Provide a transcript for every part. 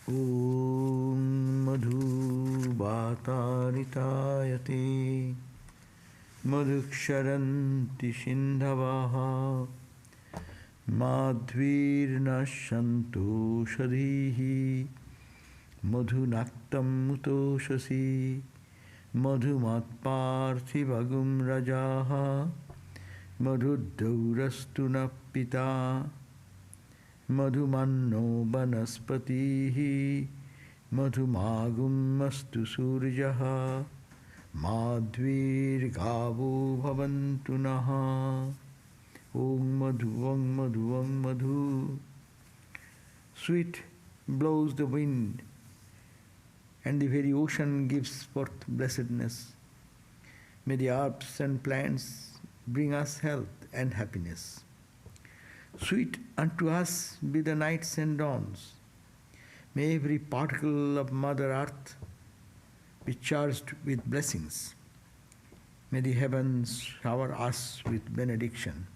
Om Madhu Bhataritayate Madhuksharanti Sindhavaha Madhvir Nashanto Shadhihi Madhunaktam Mutoshasi Madhumatparthivagum Rajaha Madhudaurastuna Pita Madhumanno Banaspatihi Madhumagum Mastu Surjaha Madhvir Gavu Bhavantu Naha Om Madhu Om Madhu Om Madhu. Sweet blows the wind, and the very ocean gives forth blessedness. May the herbs and plants bring us health and happiness. Sweet unto us be the nights and dawns. May every particle of Mother Earth be charged with blessings. May the heavens shower us with benediction.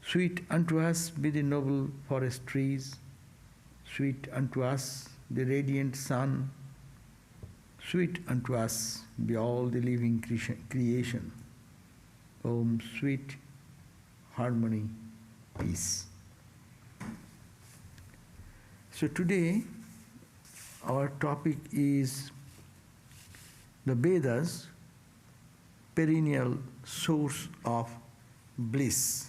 Sweet unto us be the noble forest trees. Sweet unto us the radiant sun. Sweet unto us be all the living creation. Om sweet harmony, peace. So today our topic is the Vedas, perennial source of bliss.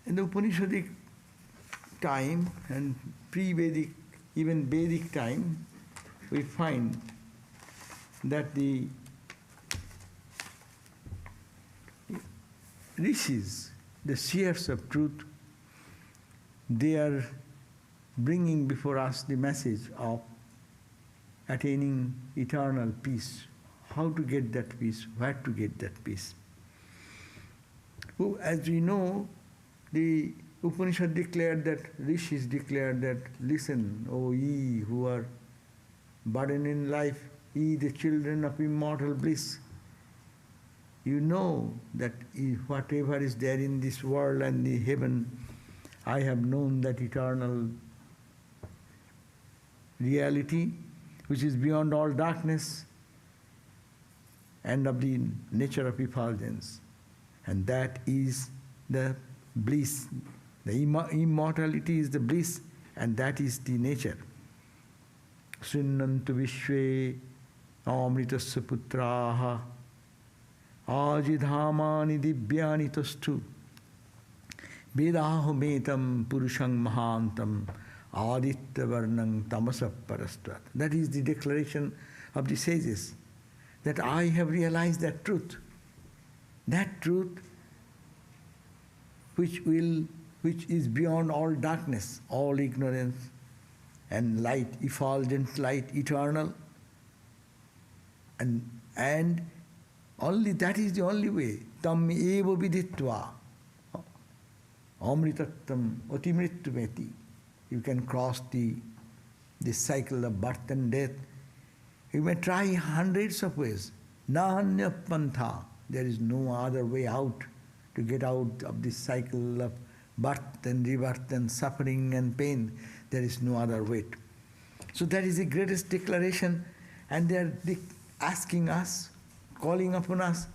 In the Upanishadic time and pre-Vedic, even Vedic time, we find that the rishis, the seers of truth, they are bringing before us the message of attaining eternal peace. How to get that peace, where to get that peace. As we know, the Upanishad declared that, rishis declared that, listen, O ye who are burdened in life, ye the children of immortal bliss. You know that whatever is there in this world and the heaven, I have known that eternal reality which is beyond all darkness and of the nature of effulgence. And that is the bliss. The immortality is the bliss, and that is the nature. Srinnantu Vishwe Amritasya Putraha Ajidhamani Divyani Tastu Vedaho Metam Purushang Mahantam Aditya Varnang Tamasa Parastvat. That is the declaration of the sages, that I have realized that truth. That truth which is beyond all darkness, all ignorance, and light, effulgent light, eternal. And only that is the only way. Tam eva viditva amritattam atimrityumeti. You can cross the cycle of birth and death. You may try hundreds of ways. Nanya pantha. There is no other way out to get out of this cycle of birth and rebirth and suffering and pain. There is no other way. So that is the greatest declaration, and they are asking us, calling upon us,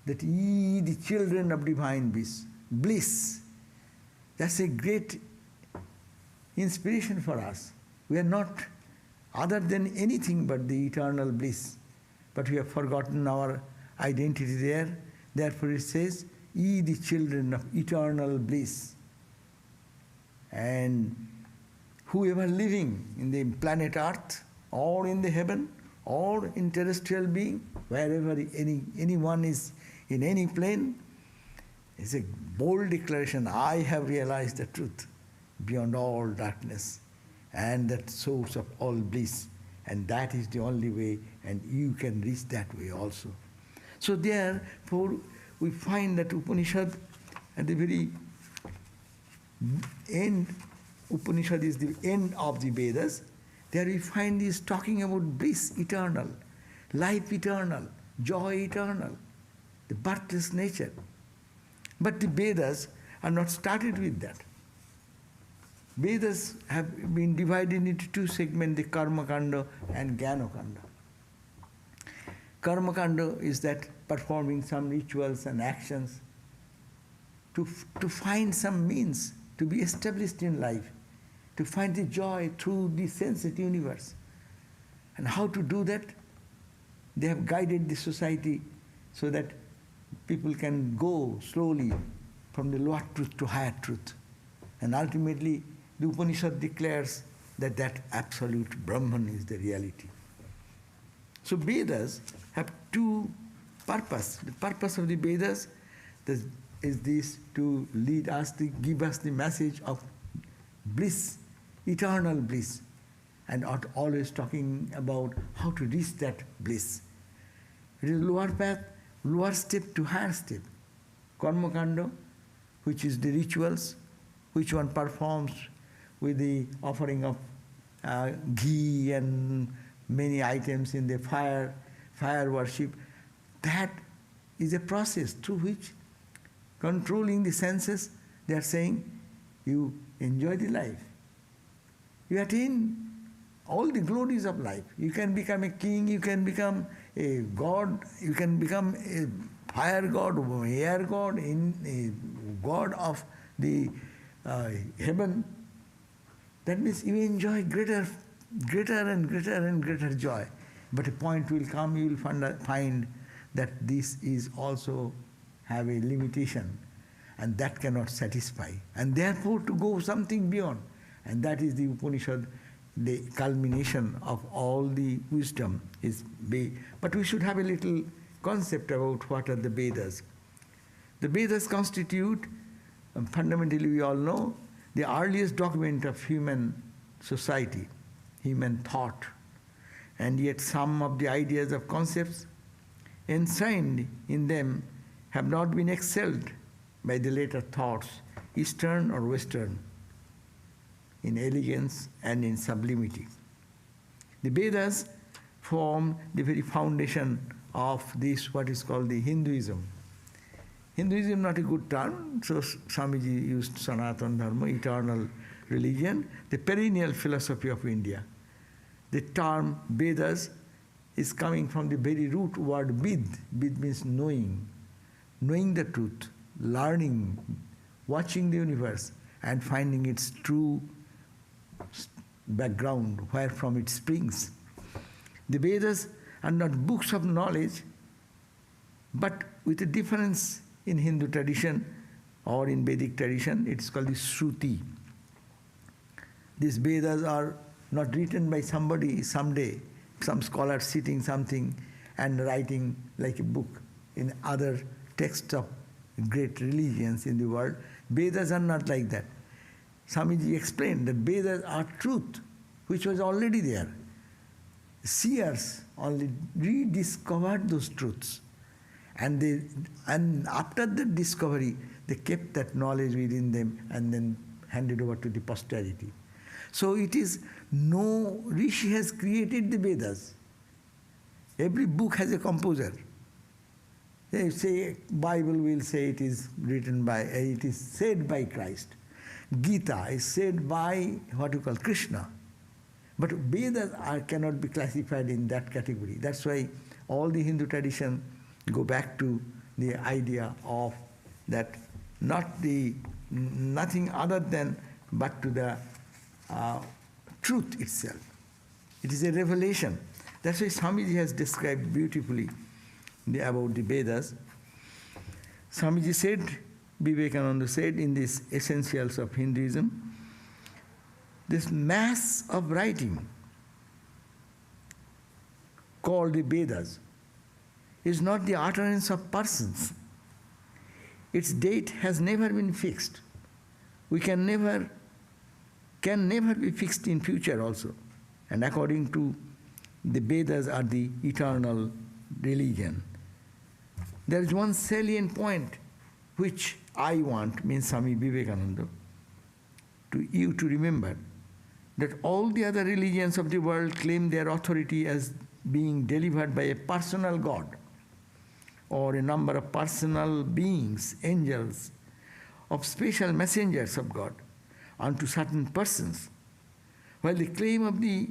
that ye the children of divine bliss. That's a great inspiration for us. We are not other than anything but the eternal bliss. But we have forgotten our identity there. Therefore it says, ye the children of eternal bliss. And whoever living in the planet Earth, or in the heaven, or in terrestrial being, wherever anyone is in any plane, is a bold declaration, I have realized the truth beyond all darkness and that source of all bliss. And that is the only way, and you can reach that way also. So therefore, we find that Upanishad at the very end, Upanishad is the end of the Vedas. There we find this talking about bliss eternal, life eternal, joy eternal, the birthless nature. But the Vedas are not started with that. Vedas have been divided into two segments, the karma kanda and jnana kanda. Karma kanda is that performing some rituals and actions to find some means to be established in life, to find the joy through the sensate universe. And how to do that? They have guided the society so that people can go slowly from the lower truth to higher truth. And ultimately, the Upanishad declares that that absolute Brahman is the reality. So Vedas have two purposes. The purpose of the Vedas is this, to lead us, to give us the message of bliss, eternal bliss, and are always talking about how to reach that bliss. It is lower path, lower step to higher step. Karma kanda, which is the rituals, which one performs with the offering of ghee and many items in the fire worship. That is a process through which, controlling the senses, they are saying, you enjoy the life. You attain all the glories of life. You can become a king, you can become a god, you can become a fire god, air god, a god of the heaven. That means you enjoy greater and greater joy. But a point will come, you will find that this is also have a limitation, and that cannot satisfy. And therefore to go something beyond. And that is the Upanishad, the culmination of all the wisdom is. But we should have a little concept about what are the Vedas. The Vedas constitute, fundamentally we all know, the earliest document of human society, human thought. And yet some of the ideas of concepts enshrined in them have not been excelled by the later thoughts, Eastern or Western, in elegance and in sublimity. The Vedas form the very foundation of this, what is called the Hinduism. Hinduism not a good term, so Swamiji used Sanatana Dharma, eternal religion, the perennial philosophy of India. The term Vedas is coming from the very root word vid. Vid means knowing the truth, learning, watching the universe and finding its true background, where from it springs. The Vedas are not books of knowledge, but with a difference in Hindu tradition or in Vedic tradition, it's called the Shruti. These Vedas are not written by somebody someday, some scholar sitting something and writing like a book in other texts of great religions in the world. Vedas are not like that. Swamiji explained that Vedas are truth, which was already there. Seers only rediscovered those truths. And after the discovery, they kept that knowledge within them and then handed over to the posterity. So it is no Rishi has created the Vedas. Every book has a composer. They say, Bible will say it is written by, it is said by Christ. Gita is said by what you call Krishna. But Vedas cannot be classified in that category. That's why all the Hindu tradition go back to the idea of that nothing other than but to the truth itself. It is a revelation. That's why Swamiji has described beautifully about the Vedas. Swamiji said, Vivekananda said in this Essentials of Hinduism, this mass of writing called the Vedas is not the utterance of persons. Its date has never been fixed. We can never be fixed in future also. And according to the Vedas are the eternal religion. There is one salient point which I want, means Swami Vivekananda, you to remember, that all the other religions of the world claim their authority as being delivered by a personal God or a number of personal beings, angels, of special messengers of God. onto certain persons. While the claim of the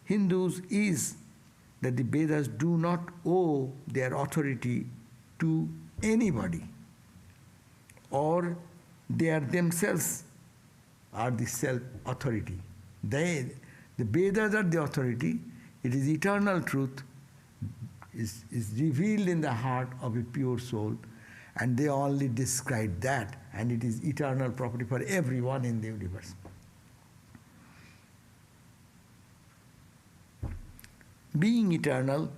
Hindus is that the Vedas do not owe their authority to anybody, or they are themselves are the self-authority. The Vedas are the authority. It is eternal truth, is revealed in the heart of a pure soul, and they only describe that, and it is eternal property for everyone in the universe. Being eternal,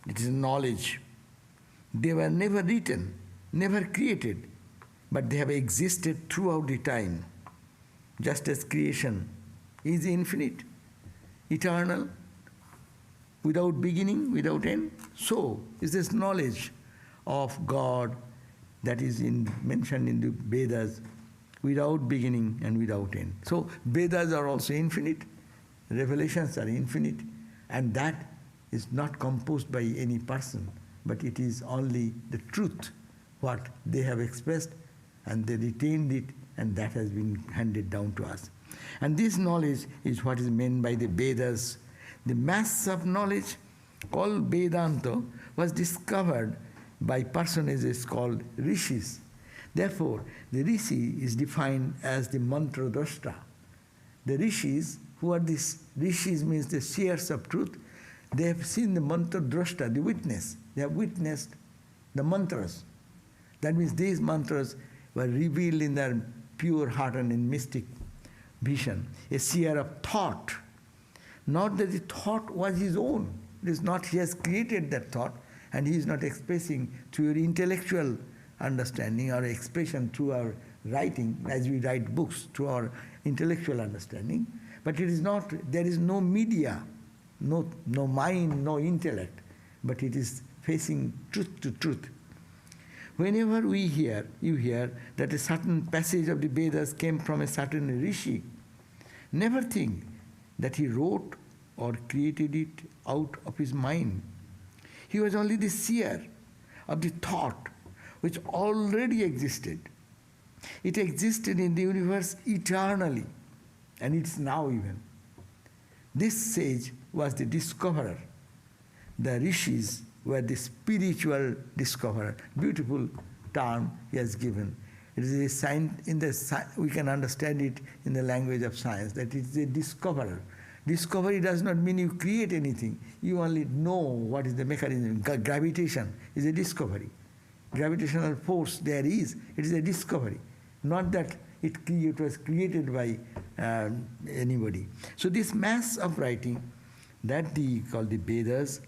it is knowledge. They were never written, never created, but they have existed throughout the time, just as creation is infinite, eternal, without beginning, without end. So is this knowledge of God that is mentioned in the Vedas, without beginning and without end. So Vedas are also infinite, revelations are infinite, and that is not composed by any person, but it is only the truth, what they have expressed, and they retained it, and that has been handed down to us. And this knowledge is what is meant by the Vedas. The mass of knowledge called Vedanta was discovered by personages called rishis. Therefore, the rishi is defined as the mantra drashta. The rishis, who are these rishis, means the seers of truth. They have seen the mantra drashta, the witness. They have witnessed the mantras. That means these mantras were revealed in their pure heart and in mystic vision. A seer of thought. Not that the thought was his own. It is not he has created that thought, and he is not expressing through your intellectual understanding or expression through our writing, as we write books, through our intellectual understanding. But it is not, there is no media, no mind, no intellect, but it is facing truth to truth. Whenever you hear that a certain passage of the Vedas came from a certain rishi, never think that he wrote or created it out of his mind. He was only the seer of the thought which already existed. It existed in the universe eternally, and it's now even. This sage was the discoverer. The rishis were the spiritual discoverer. Beautiful term he has given. It is a sign we can understand it in the language of science, that it is a discoverer. Discovery does not mean you create anything. You only know what is the mechanism. Gravitation is a discovery. Gravitational force there is. It is a discovery. Not that it was created by anybody. So this mass of writing that they call the Vedas,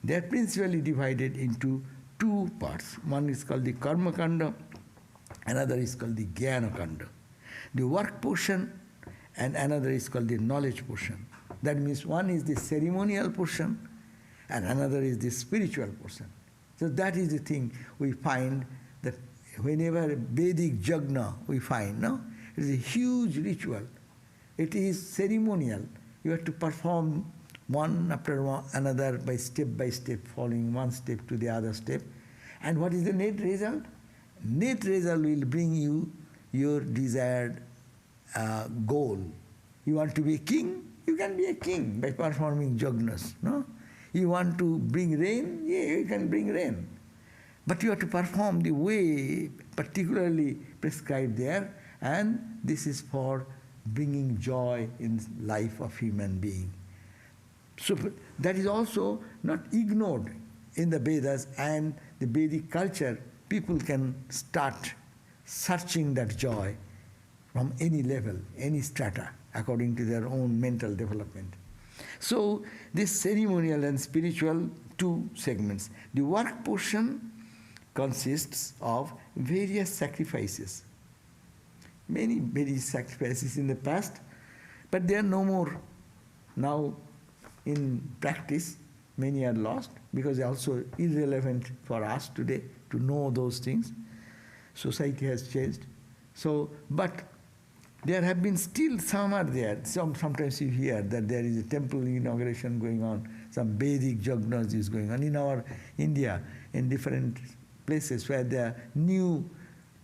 they are principally divided into two parts. One is called the karma kanda, another is called the jnana kanda. The work portion and another is called the knowledge portion. That means one is the ceremonial portion and another is the spiritual portion. So that is the thing we find, that whenever Vedic yajna we find, no? It is a huge ritual. It is ceremonial. You have to perform one after another by step, following one step to the other step. And what is the net result? Net result will bring you your desired goal. You want to be a king? You can be a king by performing yajnas, no? You want to bring rain? Yeah, you can bring rain. But you have to perform the way particularly prescribed there, and this is for bringing joy in life of human being. So that is also not ignored in the Vedas and the Vedic culture. People can start searching that joy from any level, any strata, according to their own mental development. So this ceremonial and spiritual two segments. The work portion consists of various sacrifices. Many sacrifices in the past, but they are no more now in practice. Many are lost because they are also irrelevant for us today to know those things. Society has changed. So, but there have been still some are there. Sometimes you hear that there is a temple inauguration going on, some Vedic yajnas is going on in our India, in different places where the new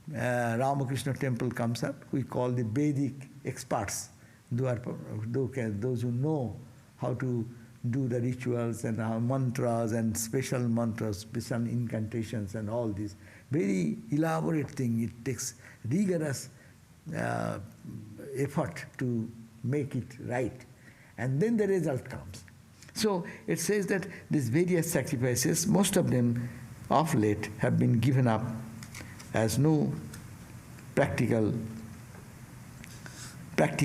Ramakrishna temple comes up. We call the Vedic experts, those who know how to do the rituals and mantras and special mantras, special incantations and all this. Very elaborate thing. It takes rigorous effort to make it right. And then the result comes. So it says that these various sacrifices, most of them of late have been given up as no practicable but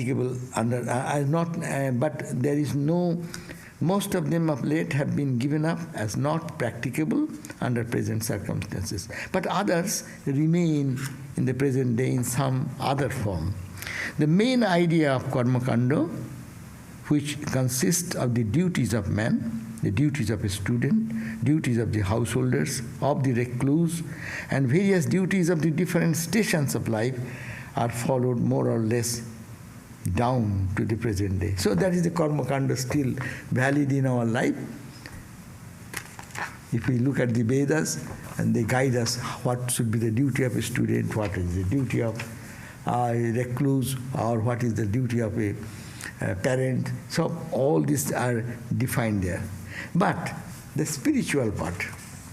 there is no, most of them of late have been given up as not practicable under present circumstances. But others remain in the present day in some other form. The main idea of karma kanda, which consists of the duties of man, the duties of a student, duties of the householders, of the recluse, and various duties of the different stations of life, are followed more or less down to the present day. So that is the karma kanda still valid in our life. If we look at the Vedas, and they guide us what should be the duty of a student, what is the duty of a recluse, or what is the duty of a parent. So all these are defined there. But the spiritual part,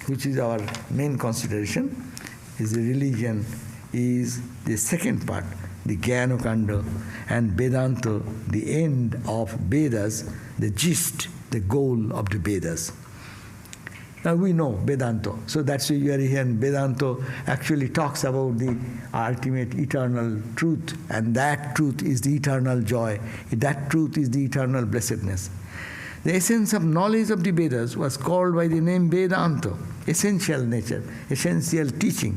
which is our main consideration, is the religion, is the second part, the Jnana Kanda, and Vedanta, the end of Vedas, the gist, the goal of the Vedas. Now we know Vedanta, so that's why you are here. And Vedanta actually talks about the ultimate eternal truth, and that truth is the eternal joy. That truth is the eternal blessedness. The essence of knowledge of the Vedas was called by the name Vedanta, essential nature, essential teaching,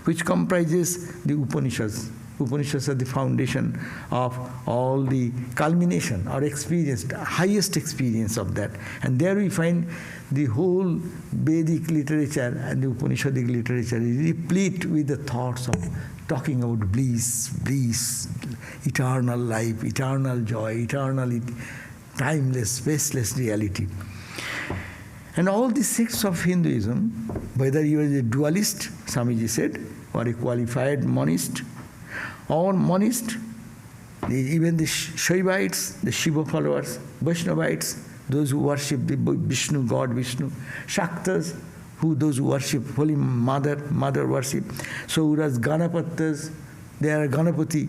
which comprises the Upanishads. Upanishads are the foundation of all the culmination or experience, the highest experience of that. And there we find the whole Vedic literature and the Upanishadic literature is replete with the thoughts of talking about bliss, eternal life, eternal joy, eternal, timeless, spaceless reality. And all the sects of Hinduism, whether you are a dualist, Swamiji said, or a qualified monist, or monist, even the Shaivites, the Shiva followers, Vaishnavites, those who worship the Vishnu, God Vishnu, Shaktas, those who worship Holy Mother worship, Sauras, Ganapatas, they are Ganapati.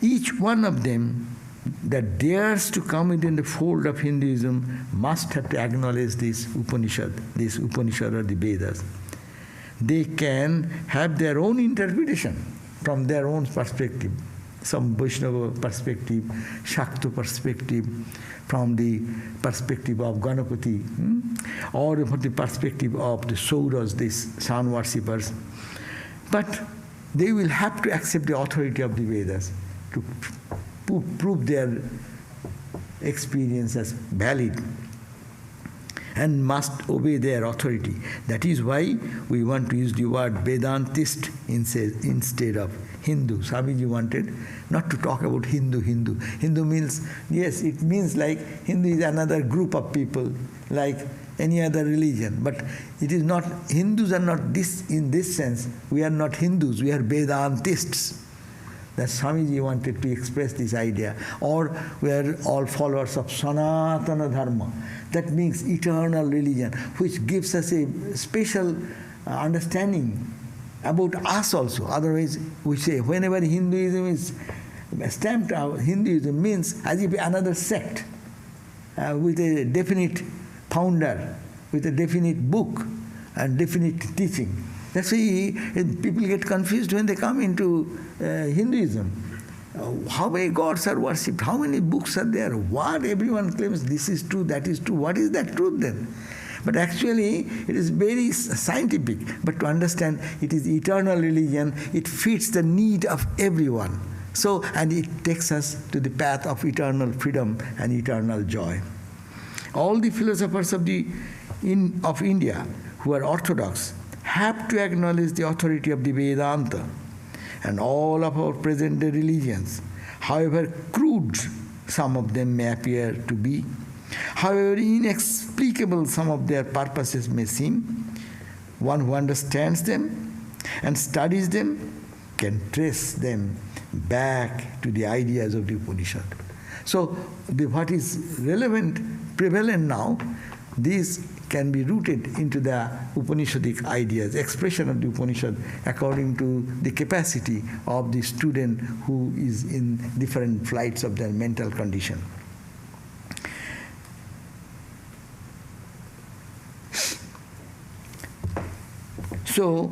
Each one of them that dares to come within the fold of Hinduism must have to acknowledge this Upanishad or the Vedas. They can have their own interpretation from their own perspective, some Vaishnava perspective, Shakta perspective, from the perspective of Ganapati, or from the perspective of the Sauras, these sun worshippers. But they will have to accept the authority of the Vedas to prove their experience as valid, and must obey their authority. That is why we want to use the word Vedantist instead of Hindu. Swamiji wanted not to talk about Hindu. Hindu means, yes, it means like Hindu is another group of people, like any other religion. But it is not, Hindus are not this in this sense. We are not Hindus, we are Vedantists. That Swamiji wanted to express this idea. Or we are all followers of Sanatana Dharma. That means eternal religion, which gives us a special understanding about us also. Otherwise, we say, whenever Hinduism is stamped out, Hinduism means as if another sect with a definite founder, with a definite book and definite teaching. That's why people get confused when they come into Hinduism. How many gods are worshipped? How many books are there? What everyone claims this is true, that is true. What is that truth then? But actually, it is very scientific. But to understand, it is eternal religion. It fits the need of everyone. So, and it takes us to the path of eternal freedom and eternal joy. All the philosophers of India who are orthodox have to acknowledge the authority of the Vedanta. And all of our present-day religions, however crude some of them may appear to be, however inexplicable some of their purposes may seem, one who understands them and studies them can trace them back to the ideas of the Upanishad. So what is relevant, prevalent now, these can be rooted into the Upanishadic ideas, expression of the Upanishad according to the capacity of the student who is in different flights of their mental condition. So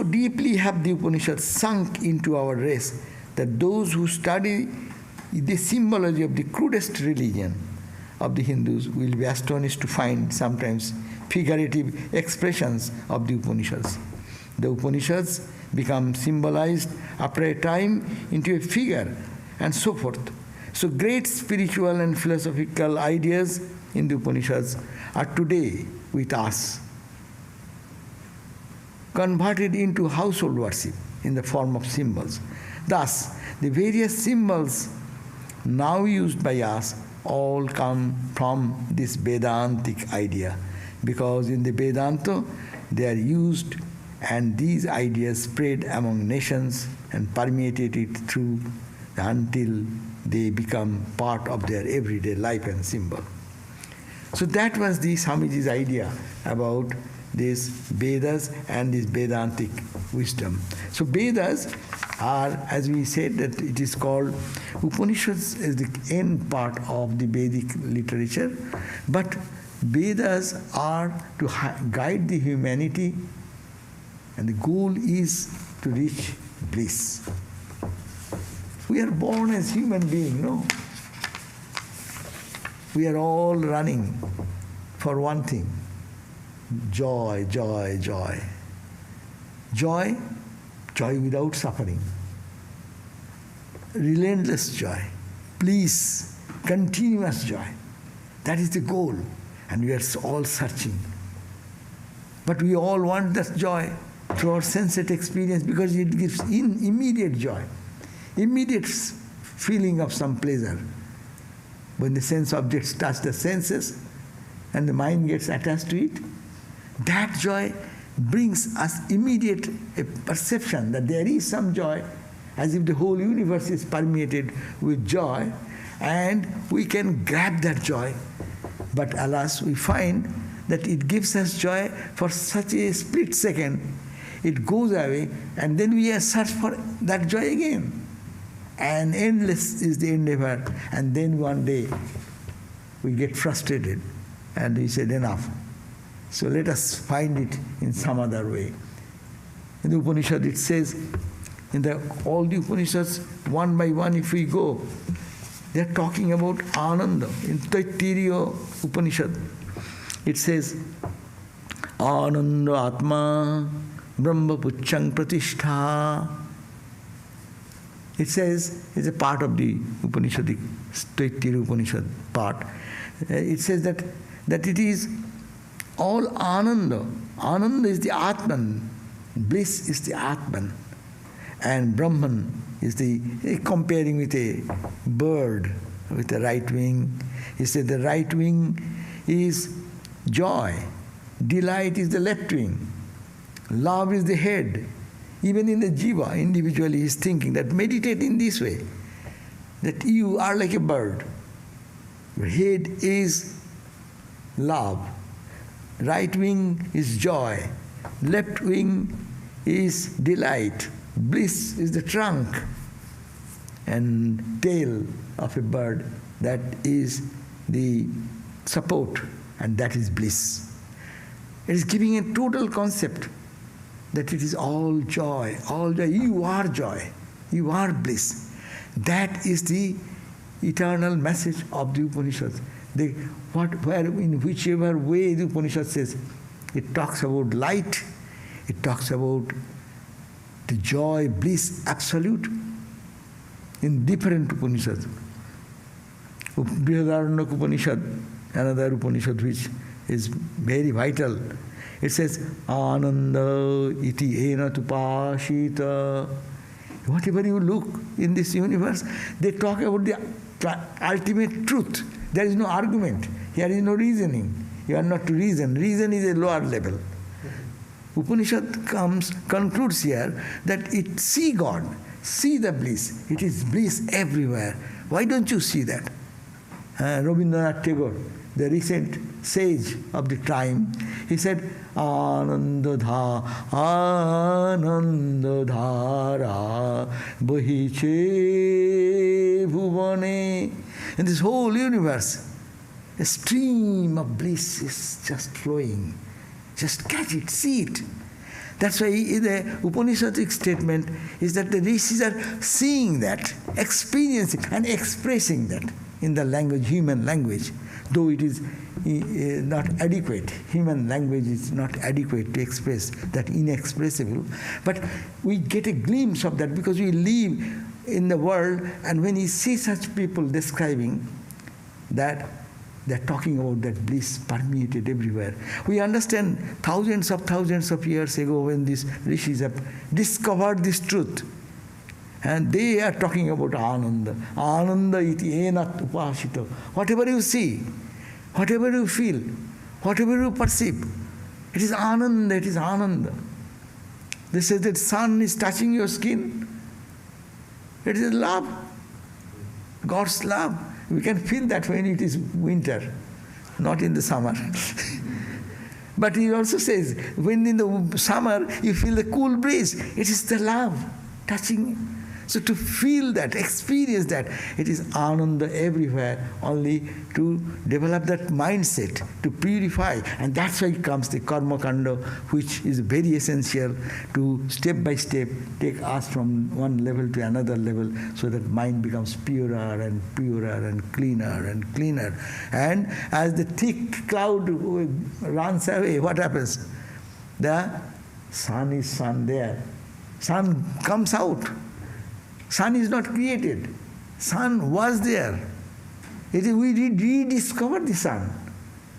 deeply have the Upanishads sunk into our race that those who study the symbology of the crudest religion of the Hindus will be astonished to find sometimes figurative expressions of the Upanishads. The Upanishads become symbolized after a time into a figure and so forth. So great spiritual and philosophical ideas in the Upanishads are today with us, converted into household worship in the form of symbols. Thus, the various symbols now used by us all come from this Vedantic idea, because in the Vedanta they are used and these ideas spread among nations and permeated it through until they become part of their everyday life and symbol. So that was the Swamiji's idea about this Vedas and this Vedantic wisdom. So Vedas are, as we said, that it is called, Upanishads is the end part of the Vedic literature, but Vedas are to guide the humanity, and the goal is to reach bliss. We are born as human beings, no? We are all running for one thing: joy, joy, joy. Joy, joy without suffering. Relentless joy. Bliss, continuous joy. That is the goal. And we are all searching. But we all want that joy through our sensate experience because it gives immediate joy, immediate feeling of some pleasure. When the sense objects touch the senses and the mind gets attached to it, that joy brings us immediate perception that there is some joy, as if the whole universe is permeated with joy, and we can grab that joy. But alas, we find that it gives us joy for such a split second, it goes away, and then we search for that joy again. And endless is the endeavor, and then one day we get frustrated and we said, enough. So let us find it in some other way. In the Upanishad it says, all the Upanishads, one by one if we go, they are talking about ananda. In Taittiriya Upanishad, it says, ananda atma brahma puchchang pratishtha. It says, it's a part of the Upanishadic, Taittiriya Upanishad part. It says that it is all ananda. Ananda is the Atman. Bliss is the Atman. And Brahman is comparing with a bird with a right wing. He said the right wing is joy. Delight is the left wing. Love is the head. Even in the jiva, individually he is thinking that meditate in this way, that you are like a bird. Your head is love. Right wing is joy. Left wing is delight. Bliss is the trunk and tail of a bird. That is the support, and that is bliss. It is giving a total concept that it is all joy, all joy. You are joy. You are bliss. That is the eternal message of the Upanishads. In whichever way the Upanishad says, it talks about light, it talks about the joy, bliss, absolute, in different Upanishads. Brihadaranyaka Upanishad, another Upanishad which is very vital, it says, ananda iti ena tupashita. Whatever you look in this universe, they talk about the ultimate truth. There is no argument. Here is no reasoning. You are not to reason. Reason is a lower level. Upanishad concludes here that it see God. See the bliss. It is bliss everywhere. Why don't you see that? Rabindranath Tagore, the recent sage of the time, he said, Anandadha, Anandadhara, Bahiche Bhuvane. In this whole universe, a stream of bliss is just flowing. Just catch it, see it. That's why the Upanishadic statement is that the rishis are seeing that, experiencing and expressing that in the language, human language, though it is not adequate. Human language is not adequate to express that inexpressible. But we get a glimpse of that because we live in the world, and when you see such people describing that, they're talking about that bliss permeated everywhere. We understand thousands of years ago when these rishis have discovered this truth. And they are talking about ananda. Ananda iti enat upashito. Whatever you see, whatever you feel, whatever you perceive, it is ananda, it is ananda. They say that sun is touching your skin. It is love, God's love. We can feel that when it is winter, not in the summer. But he also says, when in the summer you feel the cool breeze, it is the love touching. So to feel that, experience that, it is ananda everywhere, only to develop that mindset, to purify. And that's why comes the karma kanda, which is very essential to step by step take us from one level to another level, so that mind becomes purer and cleaner and cleaner. And as the thick cloud runs away, what happens? The sun is there. Sun comes out. Sun is not created. Sun was there. We rediscovered the sun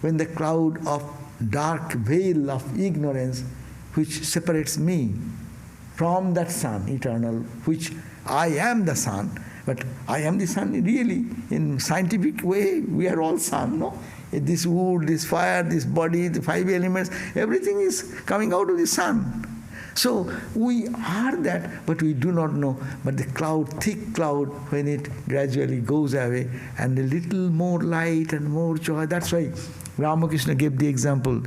when the cloud of dark veil of ignorance which separates me from that sun eternal, which I am the sun, but I am the sun really. In scientific way, we are all sun, no? This wood, this fire, this body, the 5 elements, everything is coming out of the sun. So we are that, but we do not know. But the cloud, thick cloud, when it gradually goes away, and a little more light and more joy. That's why Ramakrishna gave the example,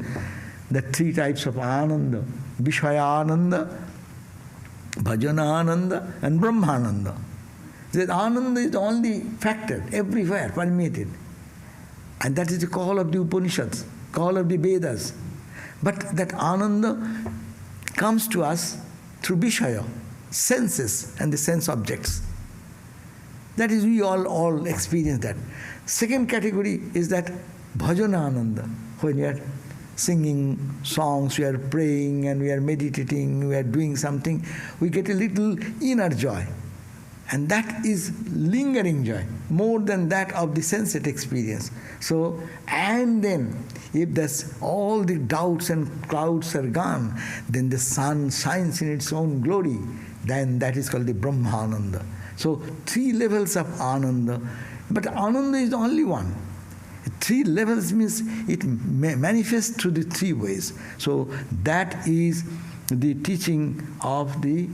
the 3 types of ananda: Vishaya ananda, Bhajana ananda, and Brahmananda. That ananda is the only factor, everywhere, permeated. And that is the call of the Upanishads, call of the Vedas. But that ananda comes to us through Vishaya, senses and the sense objects. That is, we all experience that. Second category is that Bhajana ananda, when we are singing songs, we are praying and we are meditating, we are doing something, we get a little inner joy. And that is lingering joy, more than that of the sensate experience. So, and then, if that's all the doubts and clouds are gone, then the sun shines in its own glory. Then that is called the Brahmananda. So, 3 levels of ananda. But ananda is the only one. 3 levels means it manifests through the 3 ways. So, that is the teaching of the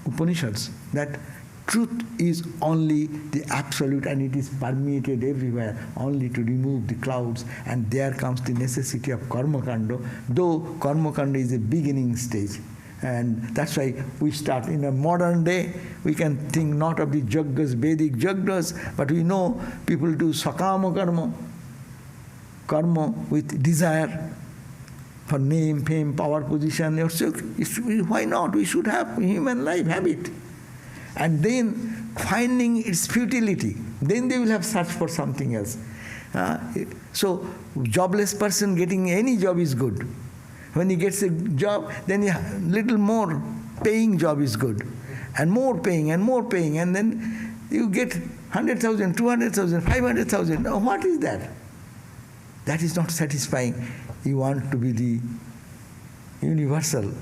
Upanishads, that truth is only the absolute, and it is permeated everywhere, only to remove the clouds. And there comes the necessity of karma kanda, though karma kanda is a beginning stage. And that's why we start in a modern day, we can think not of the jaggas, vedic jaggas, but we know people do sakama karma, karma with desire for name, fame, power, position. Why not? We should have human life, have it. And then finding its futility, then they will have searched for something else. So jobless person getting any job is good. When he gets a job, then a little more paying job is good. And more paying, and then you get 100,000, 200,000, 500,000. Now what is that? That is not satisfying. You want to be the universal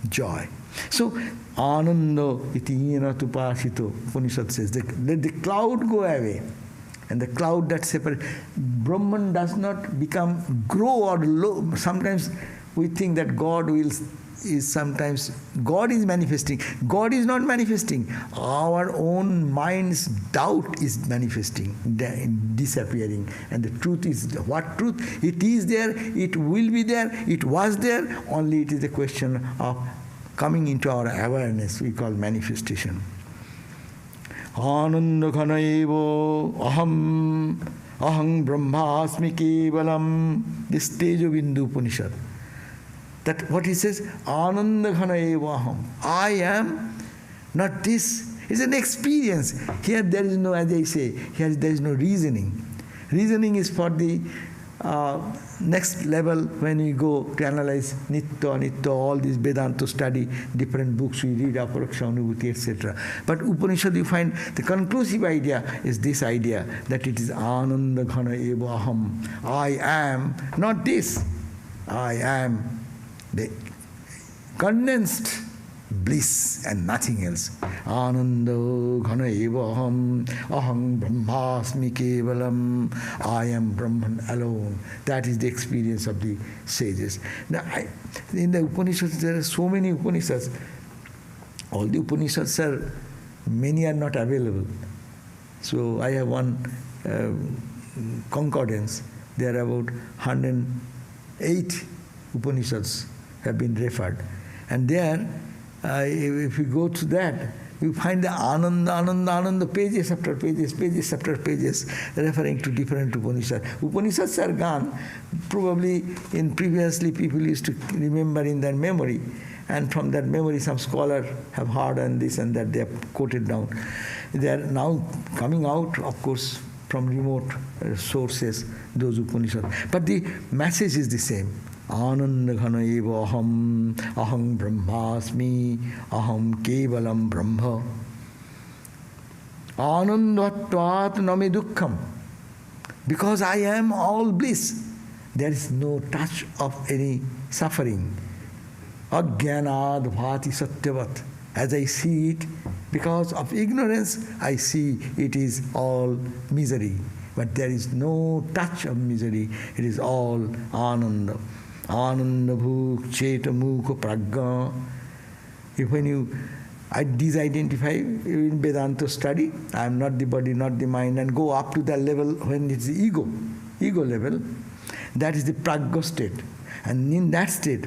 joy. So, ananda iti yenatupashito, Upanishad says, let the cloud go away. And the cloud that separates, Brahman does not grow or low. Sometimes we think that God will is sometimes God is manifesting. God is not manifesting. Our own mind's doubt is manifesting, disappearing. And the truth is, what truth? It is there, it will be there, it was there, only it is a question of coming into our awareness, we call manifestation. Ananda ghana eva aham aham brahmasmi kevalam. This Tejo Bindu Upanishad. That what he says, Ananda ghana eva aham. I am not this. It's an experience. Here there is no, as I say, here there is no reasoning. Reasoning is for the next level when we go to analyze Nitya, Anitya, all these Vedanta study, different books we read, Aparaksha, Anubhuti, etc. But Upanishad, you find the conclusive idea is this idea that it is Ananda ghana eva aham. I am not this. I am the condensed bliss and nothing else. Ananda ghana eva aham, aham brahmasmi kevalam. I am Brahman alone. That is the experience of the sages. Now, in the Upanishads, there are so many Upanishads. All the Upanishads are, many are not available. So I have one concordance. There are about 108 Upanishads have been referred. And there, if we go to that, we find the Ananda, Ananda, Ananda, pages after pages, pages after pages, referring to different Upanishads. Upanishads are gone. Probably in previously people used to remember in their memory. And from that memory some scholars have heard and this and that, they have quoted down. They are now coming out, of course, from remote sources, those Upanishads. But the message is the same. Ananda ghana eva aham, aham brahmasmi, aham kevalam brahma. Anandatvat name dukkham. Because I am all bliss, there is no touch of any suffering. Ajnanad bhati satyavat. As I see it, because of ignorance, I see it is all misery. But there is no touch of misery, it is all ananda. Ananda bhuk cheta mukha pragga. If when you disidentify in Vedanta study, I am not the body, not the mind, and go up to that level when it's the ego level, that is the pragga state. And in that state,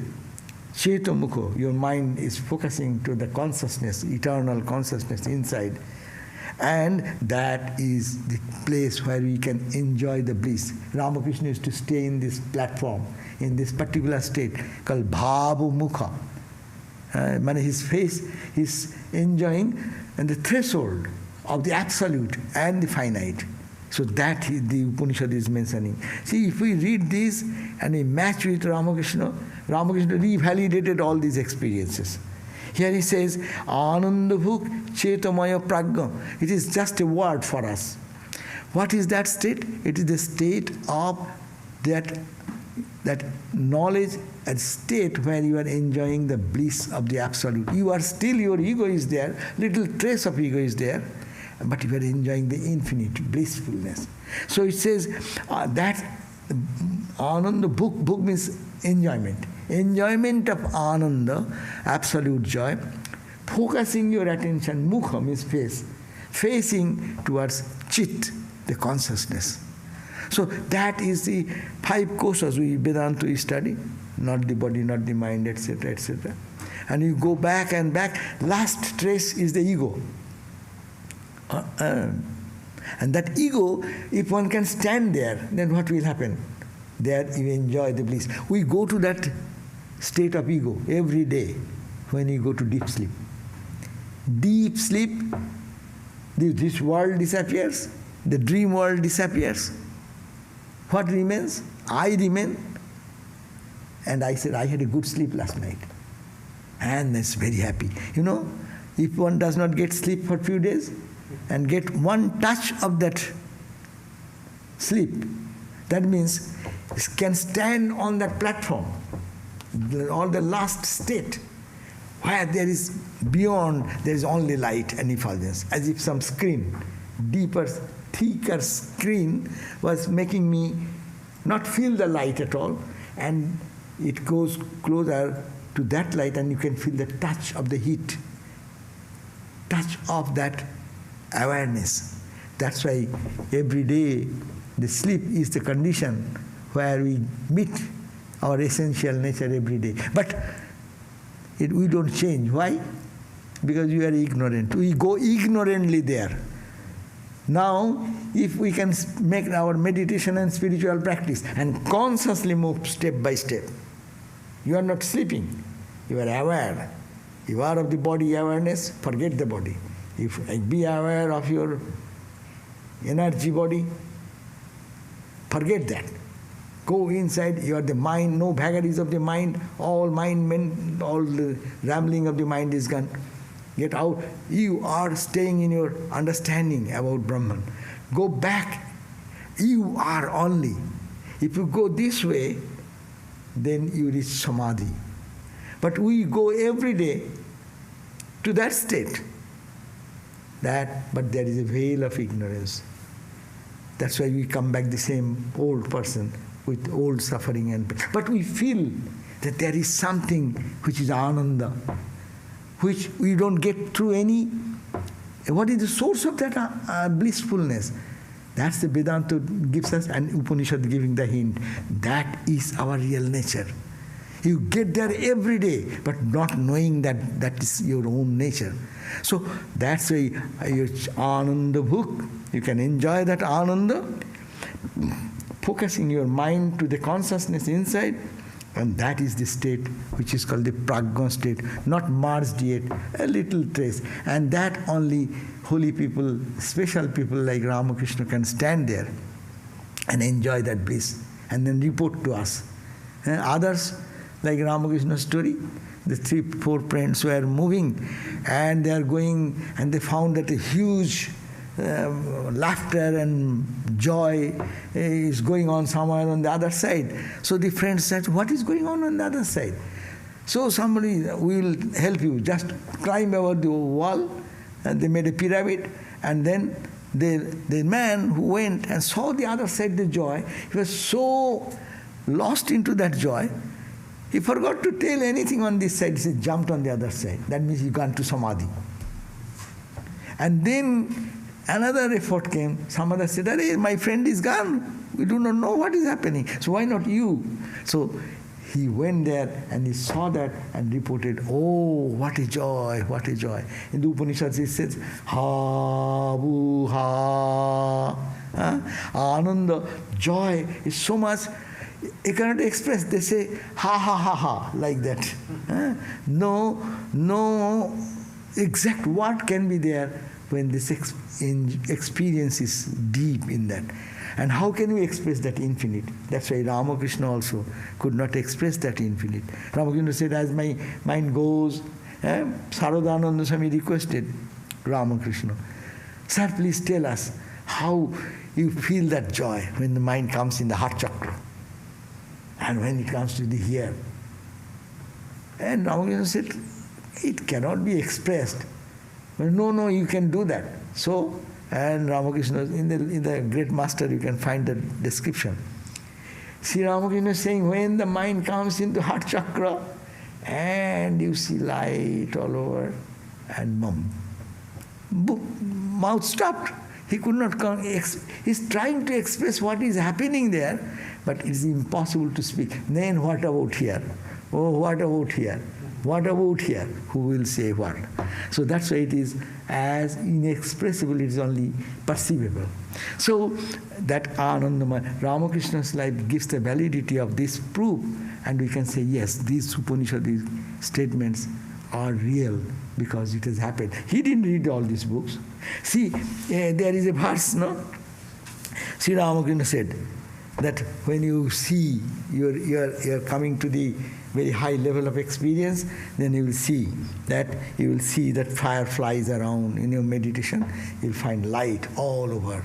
cheta mukha, your mind is focusing to the consciousness, eternal consciousness inside. And that is the place where we can enjoy the bliss. Ramakrishna used to stay in this platform, in this particular state called Bhavu Mukha. His face is enjoying and the threshold of the absolute and the finite. So that the Upanishad is mentioning. See, if we read this and we match with Ramakrishna, Ramakrishna revalidated all these experiences. Here he says, Anandabhuk Chetamaya Pragga. It is just a word for us. What is that state? It is the state of that knowledge, a state where you are enjoying the bliss of the Absolute. You are still, your ego is there, little trace of ego is there, but you are enjoying the infinite blissfulness. So it says that Ananda, bhuk means enjoyment. Enjoyment of Ananda, absolute joy, focusing your attention, mukha means face, facing towards chit, the consciousness. So that is the 5 koshas we Vedanta study, not the body, not the mind, etc., etc. And you go back and back, last trace is the ego. And that ego, if one can stand there, then what will happen? There you enjoy the bliss. We go to that state of ego every day when you go to deep sleep. Deep sleep, this world disappears, the dream world disappears. What remains? I remain. And I said, I had a good sleep last night. And that's very happy. You know, if one does not get sleep for a few days and get one touch of that sleep, that means it can stand on that platform, all the last state, where there is beyond, there is only light and effulgence, as if some screen, deeper, thicker screen was making me not feel the light at all, and it goes closer to that light and you can feel the touch of the heat, touch of that awareness. That's why every day the sleep is the condition where we meet our essential nature every day. But we don't change. Why? Because we are ignorant. We go ignorantly there. Now, if we can make our meditation and spiritual practice and consciously move step by step, you are not sleeping. You are aware. You are of the body awareness, forget the body. If be aware of your energy body, forget that. Go inside, you are the mind, no vagaries of the mind, all the rambling of the mind is gone. Get out. You are staying in your understanding about Brahman. Go back. You are only. If you go this way, then you reach Samadhi. But we go every day to that state. But there is a veil of ignorance. That's why we come back the same old person with old suffering and pain. But we feel that there is something which is ananda, which we don't get through any. What is the source of that blissfulness? That's the Vedanta gives us, and Upanishad giving the hint. That is our real nature. You get there every day, but not knowing that that is your own nature. So that's why your ananda book, you can enjoy that ananda, focusing your mind to the consciousness inside, and that is the state which is called the prajna state, not merged yet, a little trace. And that only holy people, special people like Ramakrishna can stand there and enjoy that bliss and then report to us. And others, like Ramakrishna's story, the 3-4 friends were moving and they are going and they found that a huge laughter and joy is going on somewhere on the other side. So the friends said, what is going on the other side? So somebody will help you, just climb over the wall, and they made a pyramid, and then the man who went and saw the other side the joy, he was so lost into that joy, he forgot to tell anything on this side, he jumped on the other side. That means he gone to Samadhi. And then another effort came. Somebody said, "Arey, my friend is gone. We do not know what is happening. So why not you?" So he went there and he saw that and reported, "Oh, what a joy, what a joy." In the Upanishads it says, "Ha, bu, ha." Ananda, joy is so much, you cannot express. They say, "Ha, ha, ha, ha," like that. No exact word can be there when this experience is deep in that. And how can we express that infinite? That's why Ramakrishna also could not express that infinite. Ramakrishna said, as my mind goes, Sarvadevananda Swami requested Ramakrishna, "Sir, please tell us how you feel that joy when the mind comes in the heart chakra and when it comes to the here." And Ramakrishna said, "It cannot be expressed." Well, no, you can do that. So, and Ramakrishna, in the great master, you can find the description. See, Ramakrishna is saying, when the mind comes into heart chakra, and you see light all over, and boom, mouth stopped. He could not come. He's trying to express what is happening there, but it is impossible to speak. Then what about here? Oh, what about here? What about here? Who will say what? So that's why it is as inexpressible, it is only perceivable. So that Anandamaya, Ramakrishna's life gives the validity of this proof, and we can say, yes, these Upanishad statements are real because it has happened. He didn't read all these books. See, there is a verse, no? Sri Ramakrishna said that when you see you're coming to the very high level of experience, then you will see that fireflies around in your meditation. You'll find light all over.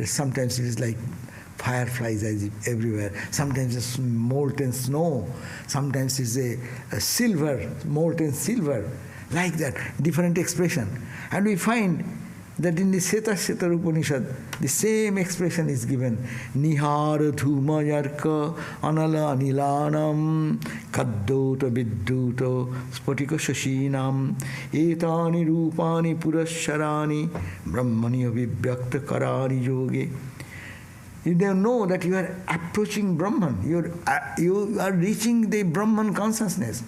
Sometimes it is like fireflies everywhere. Sometimes it's molten snow. Sometimes it's a silver, molten silver, like that, different expression. And we find that in the Setar Upanishad, the same expression is given. Nihara dhuma yarka anala anilanam kaddota vidduta spatika shashinam etani rupani purasharani brahmani vibhyakta karani yoge. You don't know that you are approaching Brahman. You are reaching the Brahman consciousness.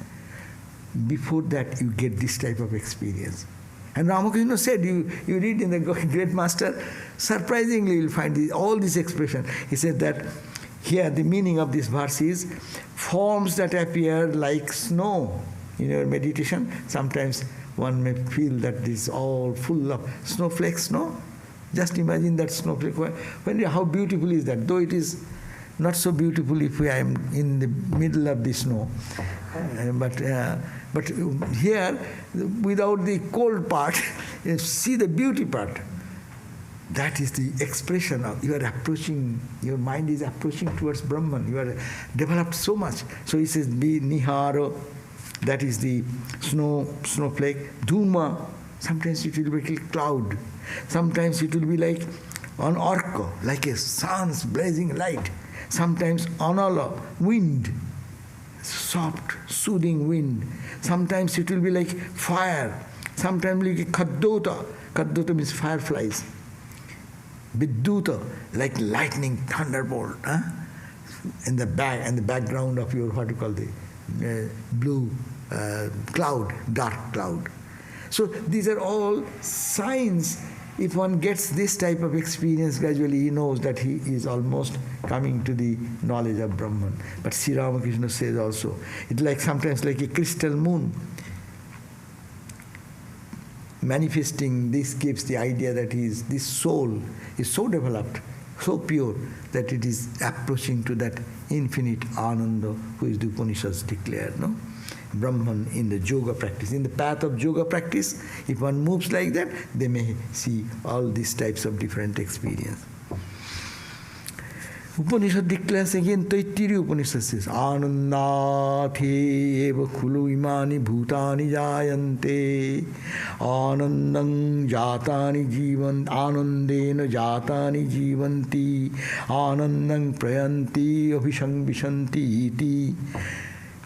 Before that, you get this type of experience. And Ramakrishna said, you read in the Great Master, surprisingly you will find all this expression. He said that here the meaning of this verse is forms that appear like snow. In your meditation, sometimes one may feel that this is all full of snowflakes, no? Just imagine that snowflake. How beautiful is that? Though it is not so beautiful if I am in the middle of the snow. But here, without the cold part, you see the beauty part. That is the expression of you are approaching, your mind is approaching towards Brahman. You are developed so much. So he says, be nihara, that is the snowflake. Dhuma, sometimes it will be like a cloud. Sometimes it will be like an orca, like a sun's blazing light. Sometimes anala, wind, soft, soothing wind. Sometimes it will be like fire. Sometimes like a kaddota. Kaddota means fireflies. Vidduta, like lightning, thunderbolt. In the background of your, what you call the blue cloud, dark cloud. So these are all signs. If one gets this type of experience gradually, he knows that he is almost coming to the knowledge of Brahman. But Sri Ramakrishna says also, it's like sometimes like a crystal moon. Manifesting this gives the idea that this soul is so developed, so pure, that it is approaching to that infinite ananda, who is the Upanishads declared, no? Brahman in the yoga practice. In the path of yoga practice, if one moves like that, they may see all these types of different experience. Upanishad declares again, Taittiriya Upanishad says, Anandati eva khulu imani bhutani jayante anandang jatani jivan anandena jatani jivanti anandang prayanti abhishang vishanti iti.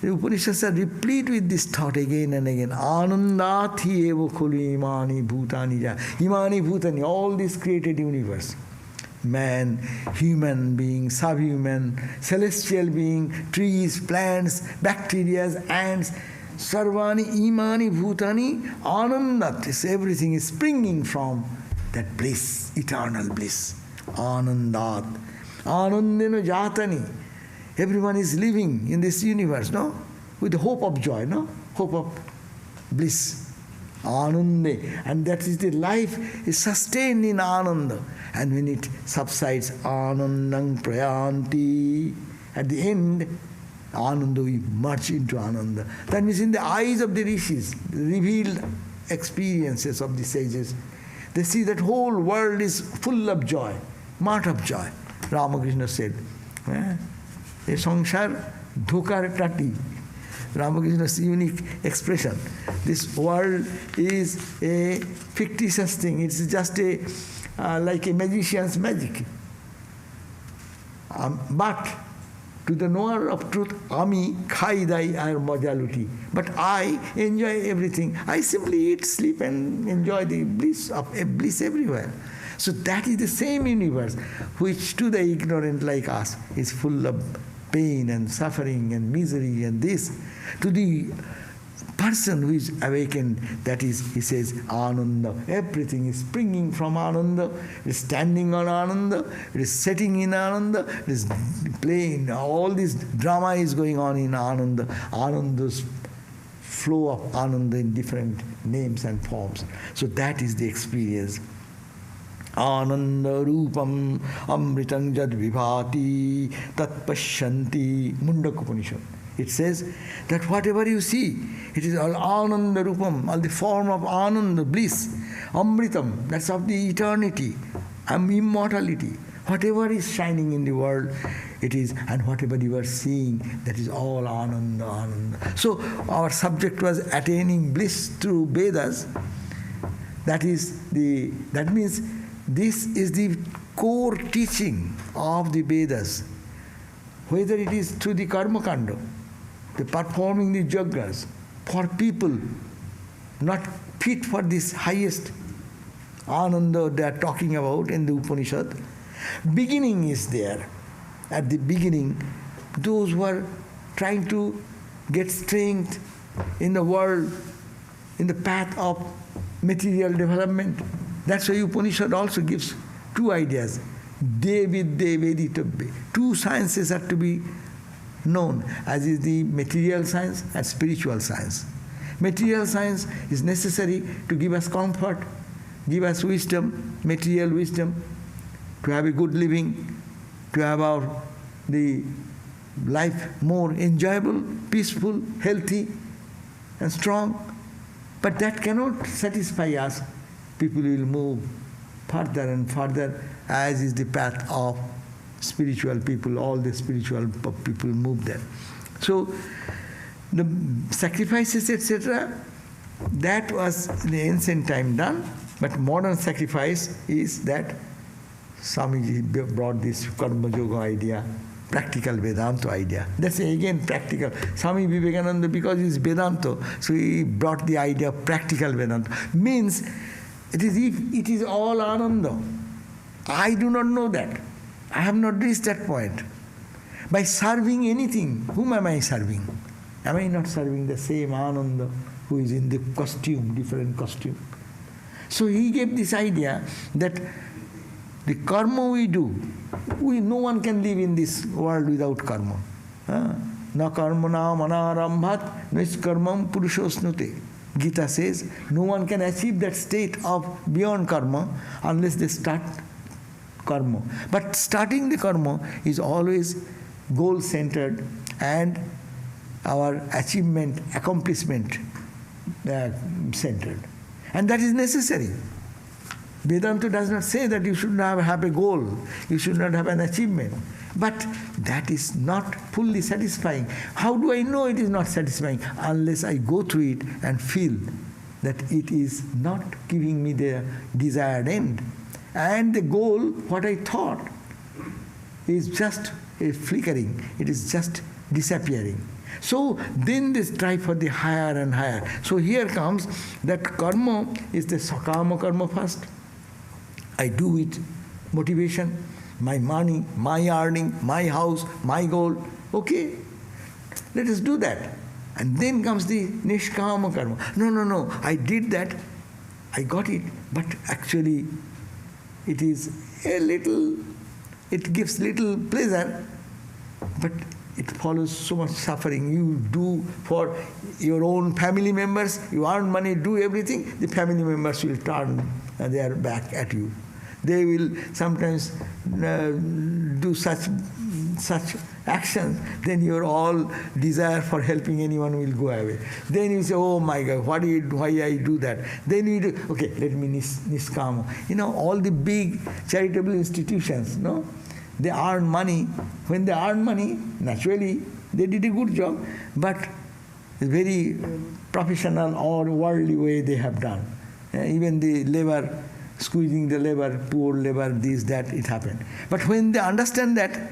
The Upanishads are replete with this thought again and again. Anandati eva khulu imani bhutani jayante. Imani bhutani, all this created universe. Man, human being, subhuman, celestial being, trees, plants, bacteria, ants, sarvani, imani, bhutani, anandat. This everything is springing from that bliss, eternal bliss. Anandat. Anandena jatani. Everyone is living in this universe, no? With the hope of joy, no? Hope of bliss. Anande. And that is the life is sustained in ananda. And when it subsides, anandang prayanti. At the end, ananda, we merge into ananda. That means in the eyes of the rishis, revealed experiences of the sages, they see that whole world is full of joy, mart of joy. Ramakrishna said, "A sangsar dhokar tati." Ramakrishna's unique expression. This world is a fictitious thing. It's just like a magician's magic. But to the knower of truth, ami khai dai ar majaluti. But I enjoy everything. I simply eat, sleep, and enjoy the bliss everywhere. So that is the same universe, which to the ignorant like us is full of pain and suffering and misery and this. To the person who is awakened, that is, he says, ananda. Everything is springing from ananda. It is standing on ananda. It is setting in ananda. It is playing. All this drama is going on in ananda. Ananda's flow of ananda in different names and forms. So that is the experience. Ananda rupam amritam jad vibhati tat pashyanti. Mundaka Upanishad. It says that whatever you see, it is all ananda rupam, all the form of ananda, bliss. Amritam, that's of the eternity, immortality. Whatever is shining in the world, it is, and whatever you are seeing, that is all ananda, ananda. So our subject was attaining bliss through Vedas. That means this is the core teaching of the Vedas. Whether it is through the karma kanda, the performing the yajnas for people not fit for this highest ananda they are talking about in the Upanishad. Beginning is there. At the beginning, those who are trying to get strength in the world, in the path of material development. That's why Upanishad also gives two ideas. De vidde veditavya. Two sciences are to be known, as is the material science and spiritual science. Material science is necessary to give us comfort, give us wisdom, material wisdom, to have a good living, to have the life more enjoyable, peaceful, healthy, and strong. But that cannot satisfy us. People will move further and further, as is the path of spiritual people. All the spiritual people move there. So the sacrifices, etc., that was in the ancient time done, but modern sacrifice is that Swamiji brought this karma yoga idea, practical Vedanta idea. That's again practical. Swami Vivekananda, because he's Vedanta, so he brought the idea of practical Vedanta. Means it is all ananda. I do not know that. I have not reached that point. By serving anything, whom am I serving? Am I not serving the same ananda who is in the costume, different costume? So he gave this idea that the karma we do, no one can live in this world without karma. Na karma na manarambhat niskarmam purushosnute. Gita says, no one can achieve that state of beyond karma unless they start karma. But starting the karma is always goal-centered and our achievement, accomplishment centered. And that is necessary. Vedanta does not say that you should not have a goal, you should not have an achievement. But that is not fully satisfying. How do I know it is not satisfying? Unless I go through it and feel that it is not giving me the desired end. And the goal, what I thought, is just a flickering, it is just disappearing. So then they strive for the higher and higher. So here comes that karma is the sakama karma first. I do with motivation, my money, my earning, my house, my goal. Okay, let us do that. And then comes the nishkama karma. No, I did that, I got it, but actually it is a little, it gives little pleasure, but it follows so much suffering. You do for your own family members, you earn money, do everything, the family members will turn their back at you. They will sometimes do such actions, then your all desire for helping anyone will go away. Then you say, oh my God, why I do that? Then you do, okay, let me niskama. All the big charitable institutions, they earn money. When they earn money, naturally, they did a good job, but a very professional or worldly way they have done. Even the labor, squeezing the labor, poor labor, this, that, it happened. But when they understand that,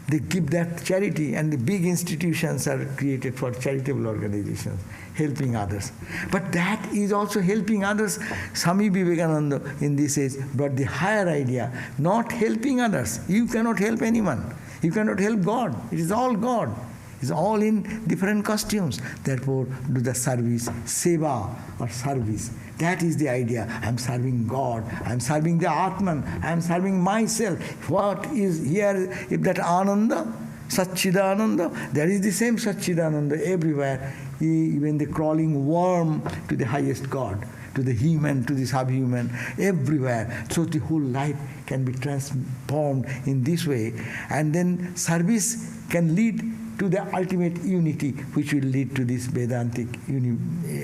they give that charity, and the big institutions are created for charitable organizations, helping others. But that is also helping others. Swami Vivekananda in this age brought the higher idea, not helping others. You cannot help anyone. You cannot help God. It is all God. It is all in different costumes. Therefore, do the service, seva or service. That is the idea. I am serving God. I am serving the Atman. I am serving myself. What is here? If that Ananda, Satchidananda, there is the same Satchidananda everywhere. Even the crawling worm to the highest God, to the human, to the subhuman, everywhere. So the whole life can be transformed in this way. And then service can lead to the ultimate unity, which will lead to this Vedantic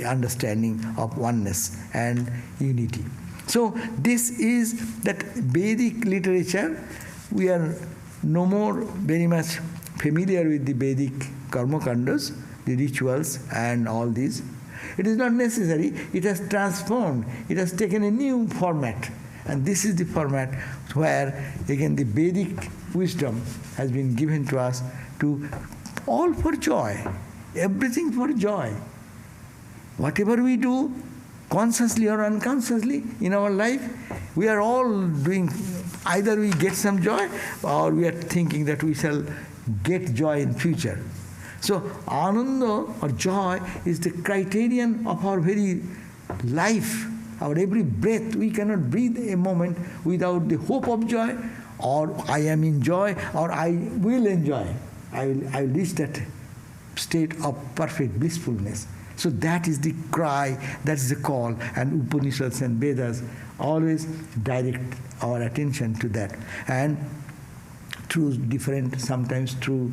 understanding of oneness and unity. So this is that Vedic literature. We are no more very much familiar with the Vedic karma kandas, the rituals and all these. It is not necessary. It has transformed. It has taken a new format. And this is the format where, again, the Vedic wisdom has been given to us to all for joy. Everything for joy. Whatever we do, consciously or unconsciously in our life, we are all doing, either we get some joy or we are thinking that we shall get joy in future. So ananda or joy is the criterion of our very life, our every breath. We cannot breathe a moment without the hope of joy, or I am in joy, or I will enjoy. I will reach that state of perfect blissfulness. So that is the cry, that is the call, and Upanishads and Vedas always direct our attention to that. And through different, sometimes through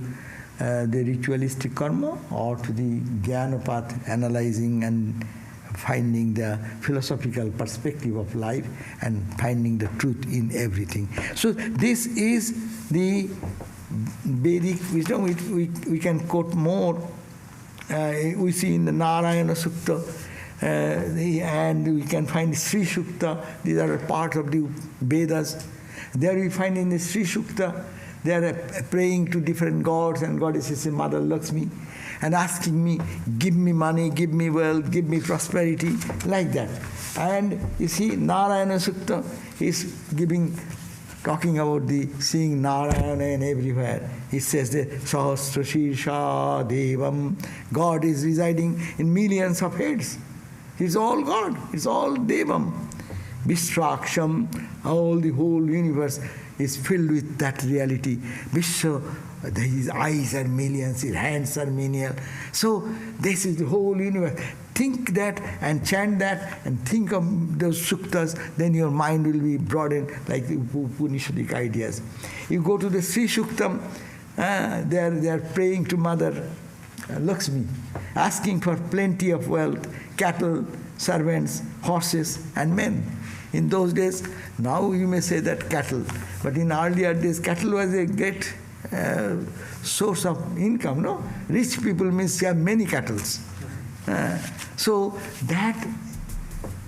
the ritualistic karma, or to the jnana path, analyzing and finding the philosophical perspective of life and finding the truth in everything. So this is the Vedic wisdom. We can quote more. We see in the Narayana Sukta, and we can find Sri Sukta. These are part of the Vedas. There we find in the Sri Sukta, they are praying to different gods and goddesses, Mother Lakshmi, and asking me, give me money, give me wealth, give me prosperity, like that. And you see, Narayana Sukta is talking about the seeing Narayana and everywhere. It says that Sahasra Shirsha Devam, God is residing in millions of heads. It's all God, it's all Devam. Vishraksham, all the whole universe is filled with that reality. Vishwa, his eyes are millions, his hands are millions. So this is the whole universe. Think that and chant that and think of those suktas, then your mind will be broadened like the Upanishadic ideas. You go to the Sri Suktam, they are praying to Mother Lakshmi, asking for plenty of wealth, cattle, servants, horses, and men. In those days, now you may say that cattle, but in earlier days, cattle was a great source of income, no? Rich people means they have many cattle. So that,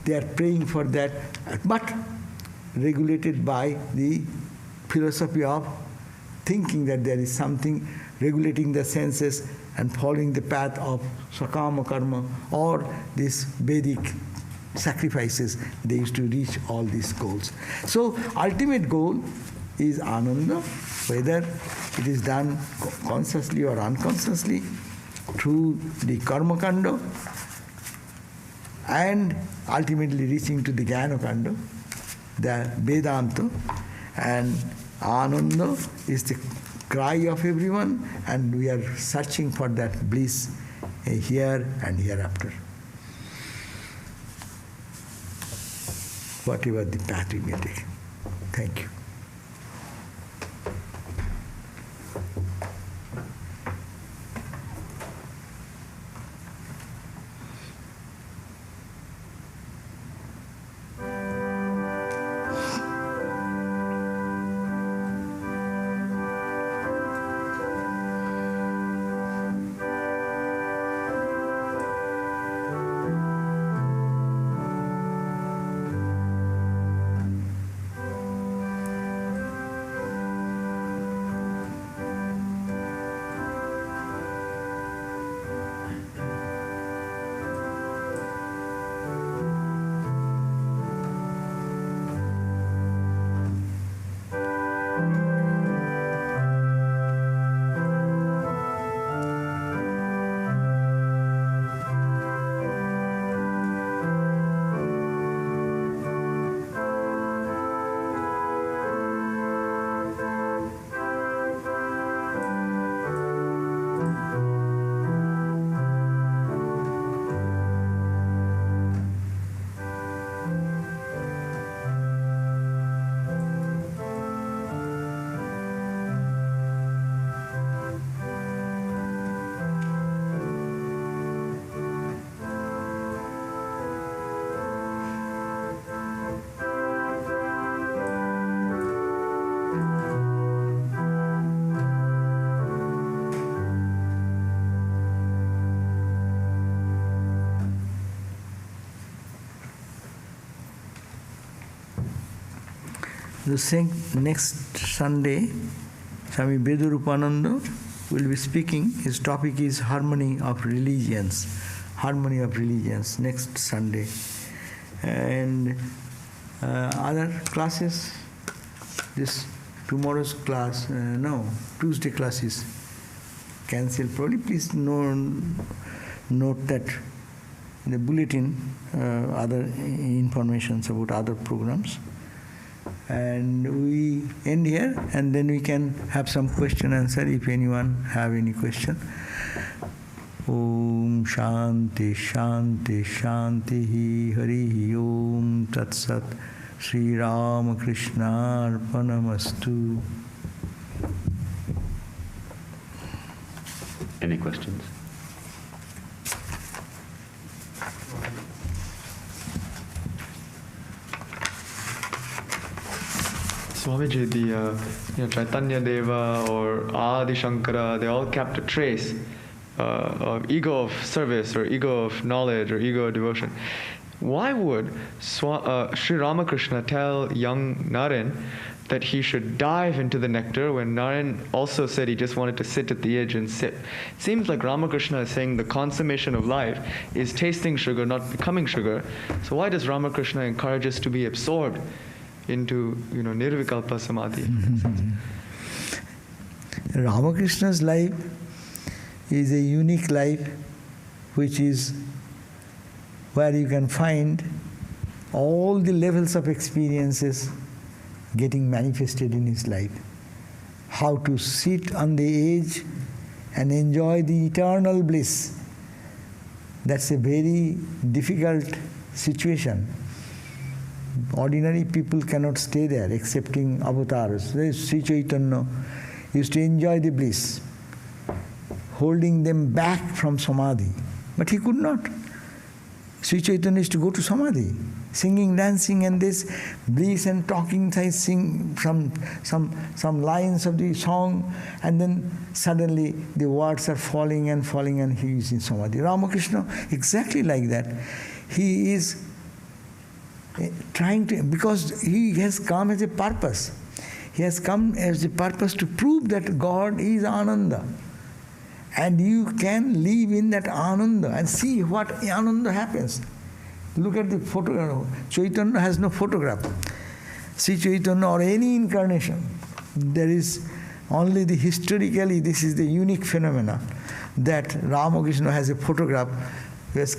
they are praying for that, but regulated by the philosophy of thinking that there is something regulating the senses and following the path of sakama karma or this Vedic sacrifices. They used to reach all these goals. So ultimate goal is ananda, whether it is done consciously or unconsciously through the karma kanda, and ultimately reaching to the jnana kanda, the Vedanta. And ananda is the cry of everyone, and we are searching for that bliss here and hereafter. Whatever the path we may take. Thank you. Next Sunday, Swami Vedarupananda will be speaking. His topic is Harmony of Religions. Harmony of Religions, next Sunday. And other classes, tomorrow's class, Tuesday class is cancelled. Probably please note that in the bulletin, other informations about other programs. And we end here, and then we can have some question answer if anyone have any question. Om Shanti Shanti Shanti Hari Om Tat Sat Sri Ramakrishna Arpanamastu. Any questions? Swamiji, the Chaitanya Deva or Adi Shankara, they all kept a trace of ego of service or ego of knowledge or ego of devotion. Why would Sri Ramakrishna tell young Naren that he should dive into the nectar when Naren also said he just wanted to sit at the edge and sip? It seems like Ramakrishna is saying the consummation of life is tasting sugar, not becoming sugar. So why does Ramakrishna encourage us to be absorbed into Nirvikalpa Samadhi? Ramakrishna's life is a unique life, which is where you can find all the levels of experiences getting manifested in his life. How to sit on the edge and enjoy the eternal bliss. That's a very difficult situation. Ordinary people cannot stay there, excepting avatars. Sri Chaitanya used to enjoy the bliss, holding them back from Samadhi. But he could not. Sri Chaitanya used to go to Samadhi, singing, dancing, and this bliss and talking, sing some lines of the song, and then suddenly the words are falling, and he is in Samadhi. Ramakrishna, exactly like that. He is trying to, because he has come as a purpose. He has come as a purpose to prove that God is ananda. And you can live in that ananda and see what ananda happens. Look at the photograph. Chaitanya has no photograph. Sri Chaitanya or any incarnation, there is only the historically, this is the unique phenomena that Ramakrishna has a photograph who has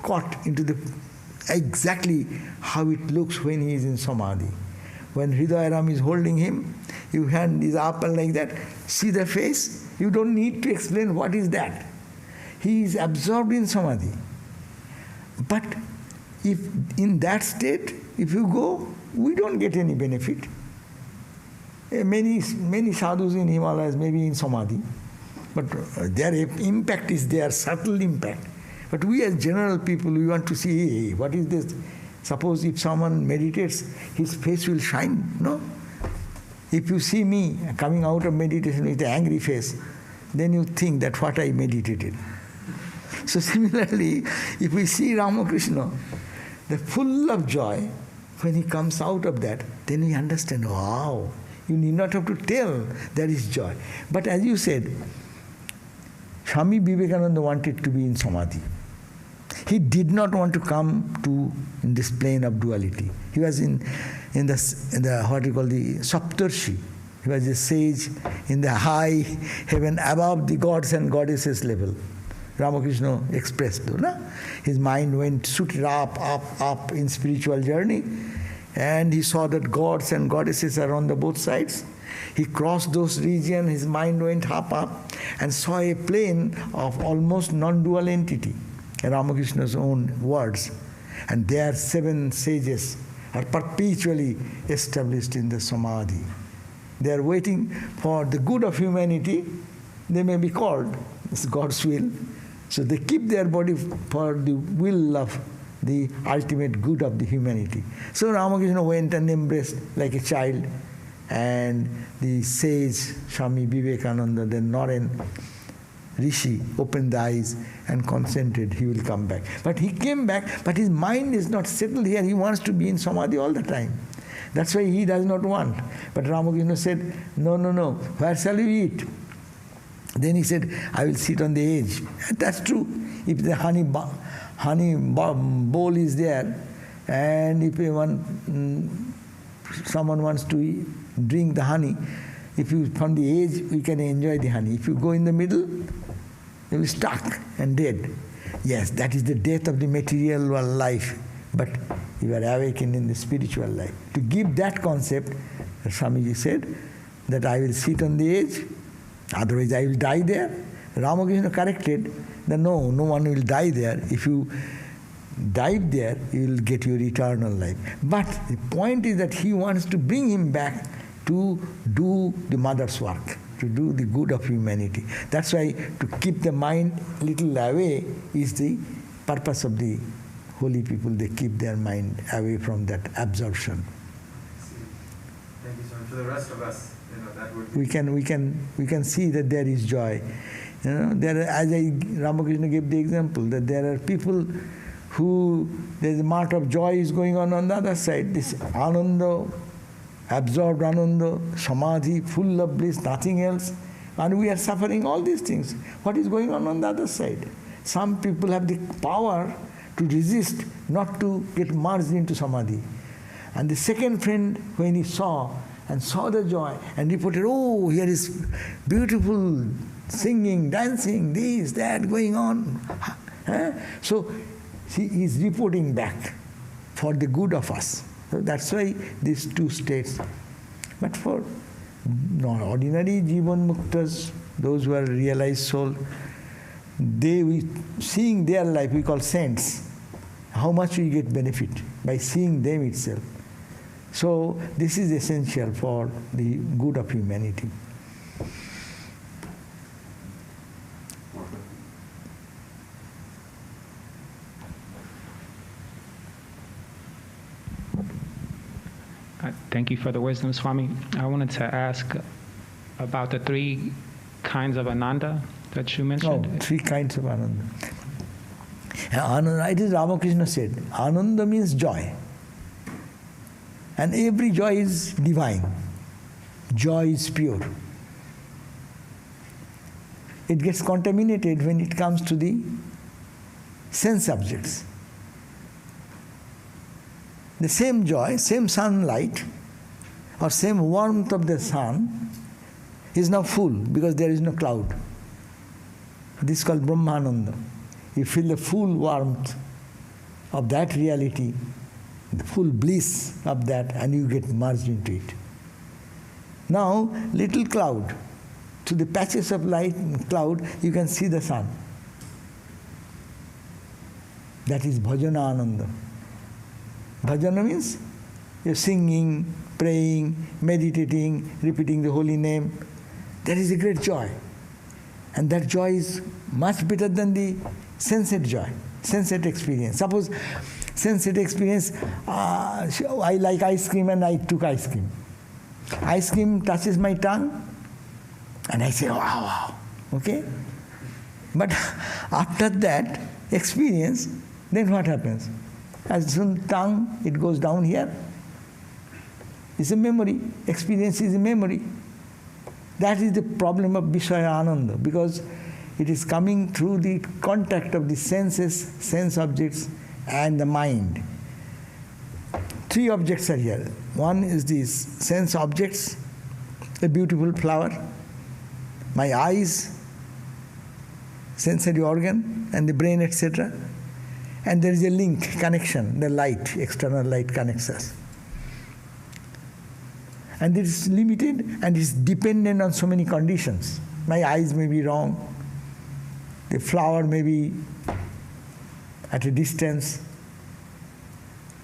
caught into the exactly how it looks when he is in Samadhi. When Hridayaram is holding him, your hand is up and like that. See the face? You don't need to explain what is that. He is absorbed in Samadhi. But if in that state, if you go, we don't get any benefit. Many sadhus in Himalayas may be in Samadhi, but their impact is their subtle impact. But we as general people, we want to see, hey, what is this? Suppose if someone meditates, his face will shine, no? If you see me coming out of meditation with an angry face, then you think that what I meditated. So similarly, if we see Ramakrishna, the full of joy, when he comes out of that, then we understand, wow, you need not have to tell there is joy. But as you said, Swami Vivekananda wanted to be in Samadhi. He did not want to come to in this plane of duality. He was in the what you call the Saptarshi. He was a sage in the high heaven above the gods and goddesses level. Ramakrishna expressed, no? His mind went shooting up in spiritual journey, and he saw that gods and goddesses are on the both sides. He crossed those regions, his mind went up and saw a plane of almost non-dual entity. Ramakrishna's own words. And there 7 sages are perpetually established in the Samadhi. They are waiting for the good of humanity. They may be called. It's God's will. So they keep their body for the will of the ultimate good of the humanity. So Ramakrishna went and embraced like a child. And the sage Swami Vivekananda, then Naren Rishi, opened the eyes and consented he will come back. But he came back, but his mind is not settled here. He wants to be in Samadhi all the time. That's why he does not want. But Ramakrishna said, no, no, no, where shall you eat? Then he said, I will sit on the edge. And that's true. If the honey bowl is there, and if someone wants to drink the honey, if you from the edge, we can enjoy the honey. If you go in the middle, you will be stuck and dead. Yes, that is the death of the material life. But you are awakened in the spiritual life. To give that concept, Swamiji said that I will sit on the edge, otherwise I will die there. Ramakrishna corrected that no one will die there. If you dive there, you will get your eternal life. But the point is that he wants to bring him back to do the mother's work, to do the good of humanity. That's why to keep the mind little away is the purpose of the holy people. They keep their mind away from that absorption. Thank you so much. For the rest of us, that would be... We can see that there is joy. As Ramakrishna gave the example, that there are people who there's a mart of joy is going on the other side. This ananda, absorbed ananda, samadhi, full of bliss, nothing else. And we are suffering all these things. What is going on the other side? Some people have the power to resist, not to get merged into samadhi. And the second friend, when he saw the joy and reported, oh, here is beautiful singing, dancing, this, that going on. So he is reporting back for the good of us. So that's why these two states. But for ordinary Jivan Muktas, those who are realized soul, seeing their life, we call saints, how much we get benefit by seeing them itself. So this is essential for the good of humanity. Thank you for the wisdom, Swami. I wanted to ask about the 3 kinds of ananda that you mentioned. Oh, 3 kinds of ananda. Ananda, it is Ramakrishna said, ananda means joy. And every joy is divine. Joy is pure. It gets contaminated when it comes to the sense objects. The same joy, same sunlight, or same warmth of the sun is now full because there is no cloud. This is called Brahmananda. You feel the full warmth of that reality, the full bliss of that, and you get merged into it. Now, little cloud, to the patches of light and cloud, you can see the sun. That is bhajana ananda. Bhajana means you're singing, praying, meditating, repeating the holy name. There is a great joy. And that joy is much better than the sensate joy, sensate experience. Suppose sensate experience, I like ice cream and I took ice cream. Ice cream touches my tongue and I say, wow, wow, okay? But after that experience, then what happens? As soon as tongue, it goes down here. It's a memory. Experience is a memory. That is the problem of Vishaya Ananda, because it is coming through the contact of the senses, sense objects, and the mind. 3 objects are here. One is these sense objects, a beautiful flower, my eyes, sensory organ, and the brain, etc. And there is a link, connection, the light, external light connects us. And it is limited and is dependent on so many conditions. My eyes may be wrong, the flower may be at a distance,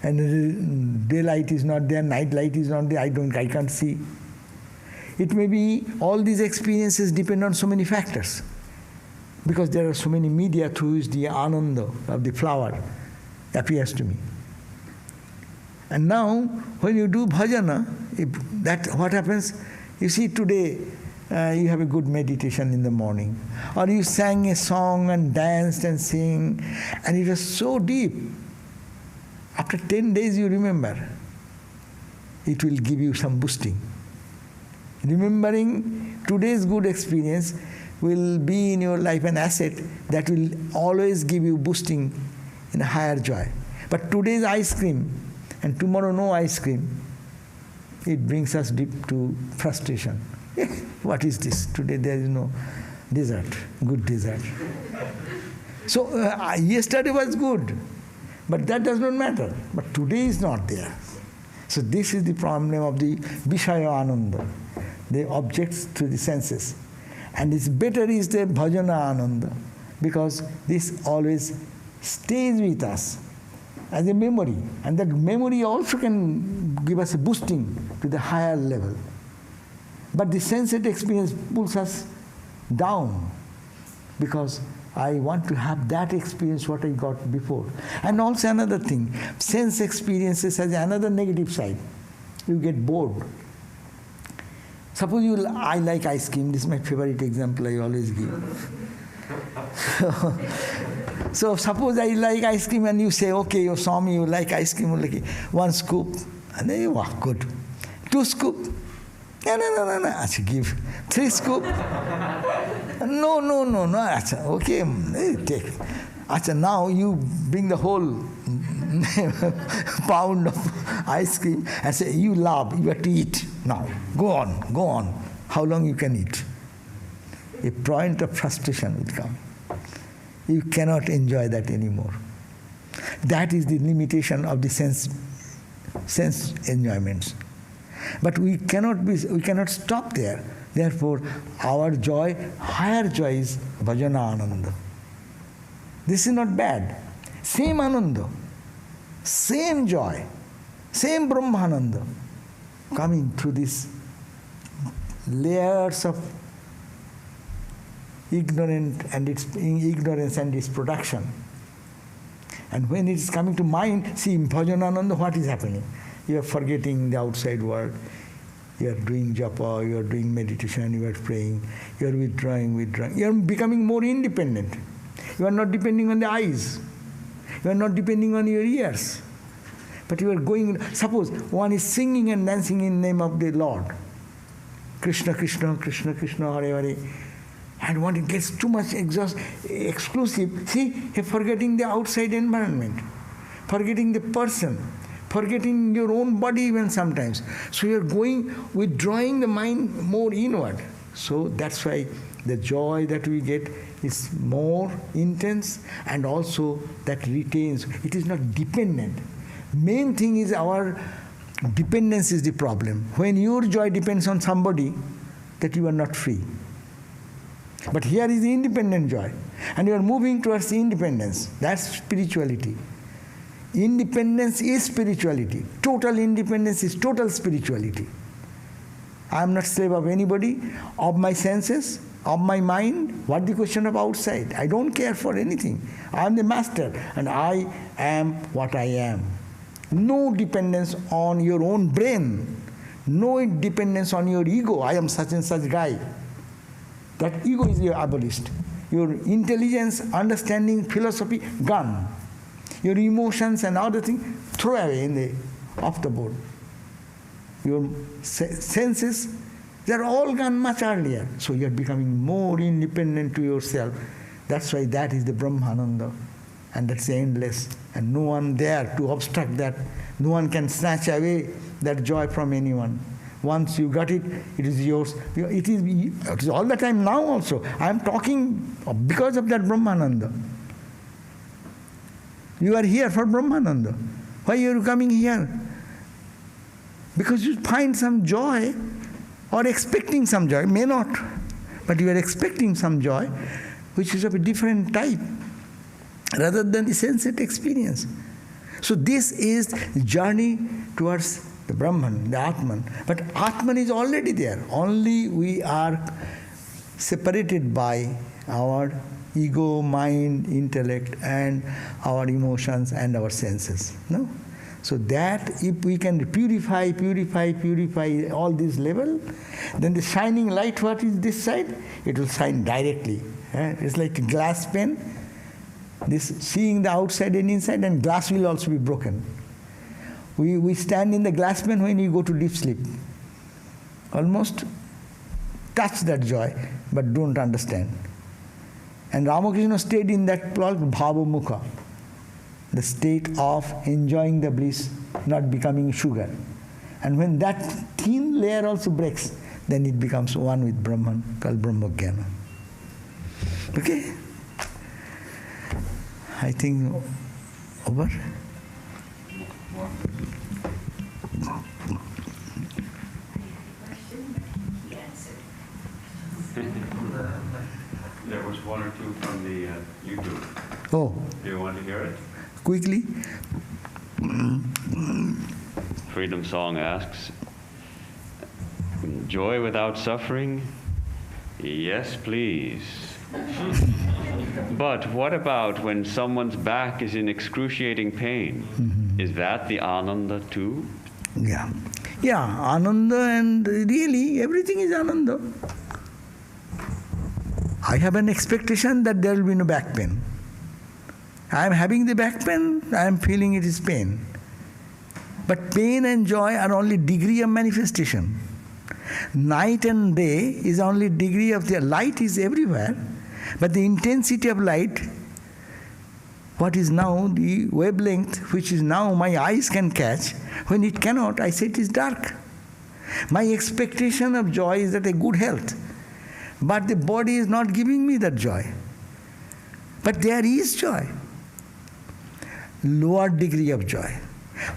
and the daylight is not there, night light is not there, I can't see. It may be, all these experiences depend on so many factors, because there are so many media through which the ananda of the flower appears to me. And now, when you do bhajana, what happens? You see, today you have a good meditation in the morning, or you sang a song and danced and sing, and it was so deep. After 10 days, you remember. it will give you some boosting. Remembering today's good experience will be in your life an asset that will always give you boosting in a higher joy. But today's ice cream and tomorrow no ice cream, it brings us deep to frustration. What is this? Today there is no dessert, good dessert. So yesterday was good, but that does not matter. But today is not there. So this is the problem of the Vishaya Ananda, the objects to the senses. And it's better is the Bhajana Ananda, because this always stays with us as a memory. And that memory also can give us a boosting to the higher level. But the sensate experience pulls us down, because I want to have that experience what I got before. And also another thing, sense experiences has another negative side. You get bored. Suppose I like ice cream. This is my favorite example I always give. So suppose I like ice cream and you say, okay, you Swami, you like ice cream, like 1 scoop. And then you walk, good. 2 scoop. No. I should give 3 scoop. No. Okay, take. Achha, now you bring the whole pound of ice cream and say, you love, you have to eat. Now, go on. How long you can eat? A point of frustration will come. You cannot enjoy that anymore. That is the limitation of the sense enjoyments. But we cannot stop there. Therefore, our joy, higher joy is Bhajana Ananda. This is not bad. Same Ananda, same joy, same Brahmananda coming through these layers of ignorance and its production. And when it is coming to mind, see, in Bhajanananda, what is happening? You are forgetting the outside world. You are doing japa, you are doing meditation, you are praying, you are withdrawing. You are becoming more independent. You are not depending on the eyes. You are not depending on your ears. But you are going, suppose one is singing and dancing in the name of the Lord. Krishna, Krishna, Krishna, Krishna, Hare Hare. And when it gets too much exclusive, see, forgetting the outside environment, forgetting the person, forgetting your own body even sometimes. So you are withdrawing the mind more inward. So that's why the joy that we get is more intense, and also that retains. It is not dependent. Main thing is our dependence is the problem. When your joy depends on somebody, that you are not free. But here is the independent joy. And you are moving towards independence. That's spirituality. Independence is spirituality. Total independence is total spirituality. I am not slave of anybody, of my senses, of my mind. What the question of outside? I don't care for anything. I am the master, and I am what I am. No dependence on your own brain. No dependence on your ego. I am such and such guy. That ego is abolished. Your intelligence, understanding, philosophy, gone. Your emotions and other things, throw away off the board. Your senses, they are all gone much earlier. So you are becoming more independent to yourself. That's why that is the Brahmananda. And that's endless. And no one there to obstruct that. No one can snatch away that joy from anyone. Once you got it, it is yours. It is all the time now also. I am talking because of that Brahmananda. You are here for Brahmananda. Why are you coming here? Because you find some joy or expecting some joy. May not. But you are expecting some joy which is of a different type rather than the sensate experience. So this is the journey towards the Brahman, the Atman. But Atman is already there. Only we are separated by our ego, mind, intellect, and our emotions and our senses. No? So that if we can purify all this level, then the shining light, what is this side? It will shine directly. It's like a glass pane. This seeing the outside and inside, and glass will also be broken. We stand in the glass pane when we go to deep sleep. Almost touch that joy, but don't understand. And Ramakrishna stayed in that plot, bhava mukha, the state of enjoying the bliss, not becoming sugar. And when that thin layer also breaks, then it becomes one with Brahman, called Brahmajnana. Okay? I think over. There was one or two from the YouTube. Oh. Do you want to hear it? Quickly. Freedom Song asks, joy without suffering? Yes, please. But what about when someone's back is in excruciating pain? Mm-hmm. Is that the ananda too? Yeah. Yeah, ananda, and really everything is ananda. I have an expectation that there will be no back pain. I am having the back pain, I am feeling it is pain. But pain and joy are only degree of manifestation. Night and day is only degree of the light is everywhere, but the intensity of light, what is now the wavelength, which is now my eyes can catch, when it cannot, I say it is dark. My expectation of joy is that a good health, but the body is not giving me that joy. But there is joy. Lower degree of joy.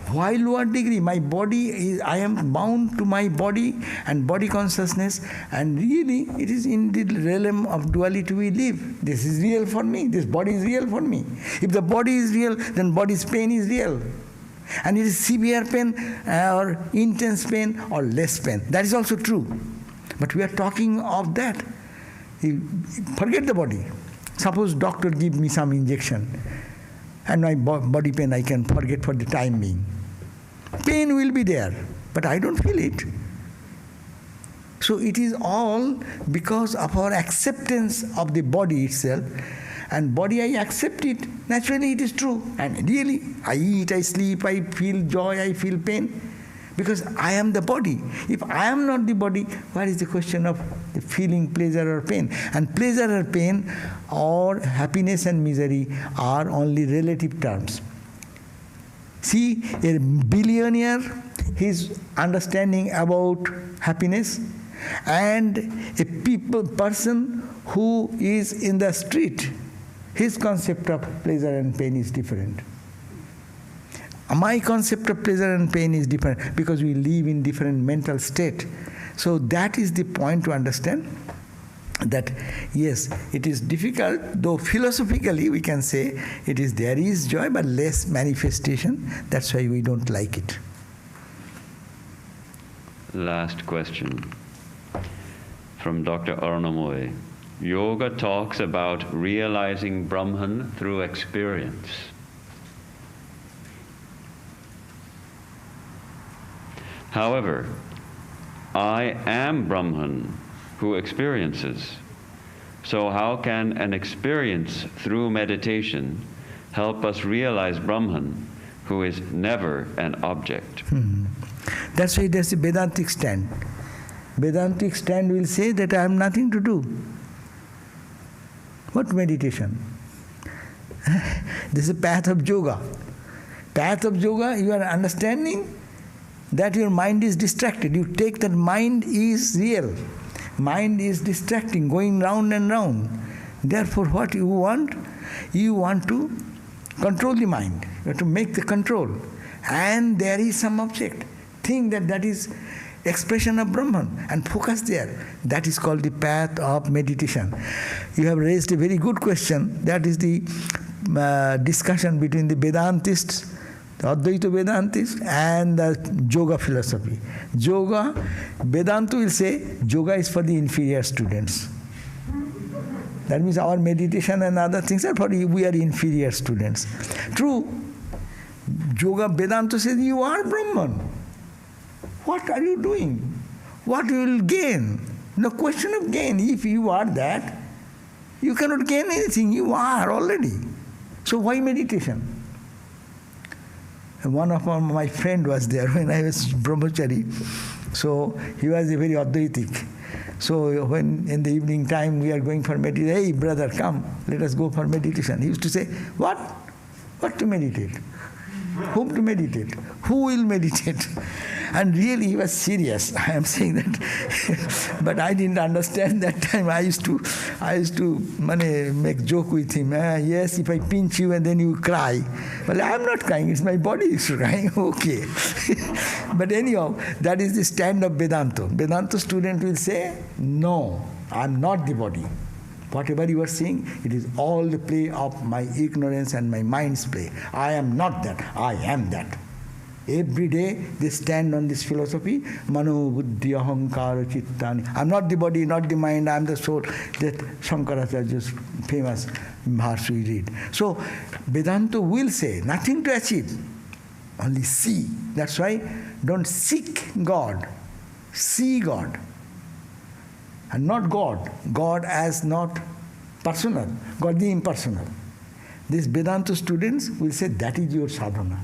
Why lower degree? My body is, I am bound to my body and body consciousness, and really it is in the realm of duality we live. This is real for me, this body is real for me. If the body is real, then body's pain is real. And it is severe pain or intense pain or less pain. That is also true. But we are talking of that. Forget the body. Suppose doctor give me some injection, and my body pain I can forget for the time being. Pain will be there, but I don't feel it. So it is all because of our acceptance of the body itself. And body, I accept it. Naturally it is true. And really, I eat, I sleep, I feel joy, I feel pain. Because I am the body. If I am not the body, what is the question of the feeling pleasure or pain? And pleasure or pain or happiness and misery are only relative terms. See, a billionaire, his understanding about happiness, and a person who is in the street, his concept of pleasure and pain is different. My concept of pleasure and pain is different because we live in different mental state. So that is the point to understand that yes, it is difficult, though philosophically we can say it is there is joy but less manifestation. That's why we don't like it. Last question from Dr. Arunamoy. Yoga talks about realizing Brahman through experience. However, I am Brahman who experiences. So how can an experience through meditation help us realize Brahman who is never an object? That's why there's a Vedantic stand. Vedantic stand will say that I have nothing to do. What meditation? This is a path of yoga. Path of yoga, you are understanding that your mind is distracted. You take that mind is real. Mind is distracting, going round and round. Therefore, what you want? You want to control the mind. You have to make the control. And there is some object. Think that that is expression of Brahman and focus there. That is called the path of meditation. You have raised a very good question. That is the discussion between the Vedantists, the Advaita Vedantists, and the yoga philosophy. Yoga, Vedanta will say, yoga is for the inferior students. That means our meditation and other things are for we are inferior students. True, yoga, Vedanta says you are Brahman. What are you doing? What you will gain? No question of gain. If you are that, you cannot gain anything. You are already. So why meditation? one of my friend was there when I was brahmachari. So he was a very Advaitic. So when in the evening time we are going for meditation, hey brother, come, let us go for meditation. He used to say, what? What to meditate? Whom to meditate? Who will meditate? And really he was serious. I am saying that. But I didn't understand that time. I used to make joke with him. Yes, if I pinch you and then you cry. Well, I am not crying, it's my body is crying. Okay. But anyhow, that is the stand of Vedanta. Vedanta student will say, no, I am not the body. Whatever you are seeing, it is all the play of my ignorance and my mind's play. I am not that, I am that. Every day they stand on this philosophy, Mano Buddhi Ahankara Chittani. I am not the body, not the mind, I am the soul. That Shankaracharya's famous verse we read. So Vedanta will say, nothing to achieve, only see. That's why don't seek God, see God. And not God. God as not personal. God the impersonal. These Vedanta students will say that is your sadhana.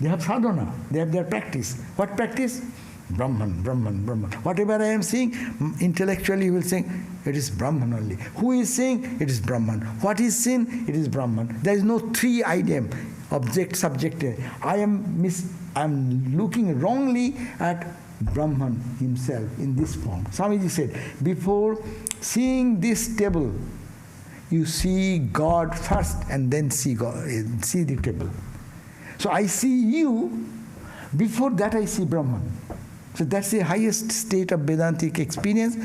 They have sadhana. They have their practice. What practice? Brahman, Brahman, Brahman. Whatever I am saying, intellectually he will say, it is Brahman only. Who is saying? It is Brahman. What is sin? It is Brahman. There is no three item, object, subject. I am looking wrongly at Brahman himself in this form. Swamiji said, before seeing this table, you see God first and then see the table. So I see you, before that I see Brahman. So that's the highest state of Vedantic experience,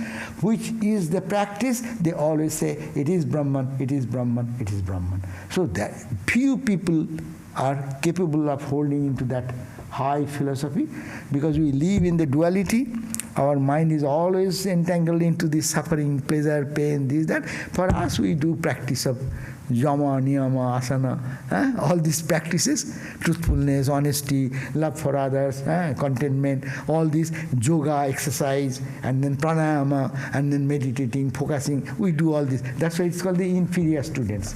which is the practice. They always say, it is Brahman, it is Brahman, it is Brahman. So that few people are capable of holding into that high philosophy, because we live in the duality. Our mind is always entangled into this suffering, pleasure, pain, this, that. For us, we do practice of yama, niyama, asana, all these practices, truthfulness, honesty, love for others, contentment, all these, yoga, exercise, and then pranayama, and then meditating, focusing. We do all this. That's why it's called the inferior students.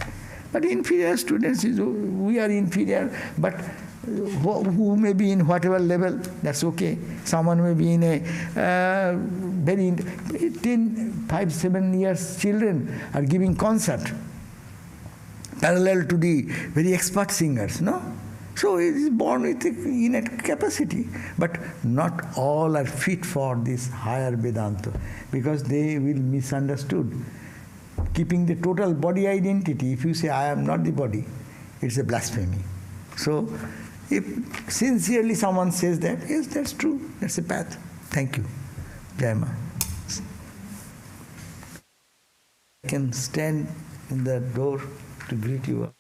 But inferior students, we are inferior, but who may be in whatever level, that's okay. Someone may be in a very 5, 7 years children are giving concert parallel to the very expert singers, no? So it is born with innate capacity. But not all are fit for this higher Vedanta, because they will misunderstood. Keeping the total body identity, if you say, I am not the body, it's a blasphemy. So if sincerely someone says that, yes, that's true, that's a path. Thank you. Jai Ma. I can stand in the door to greet you.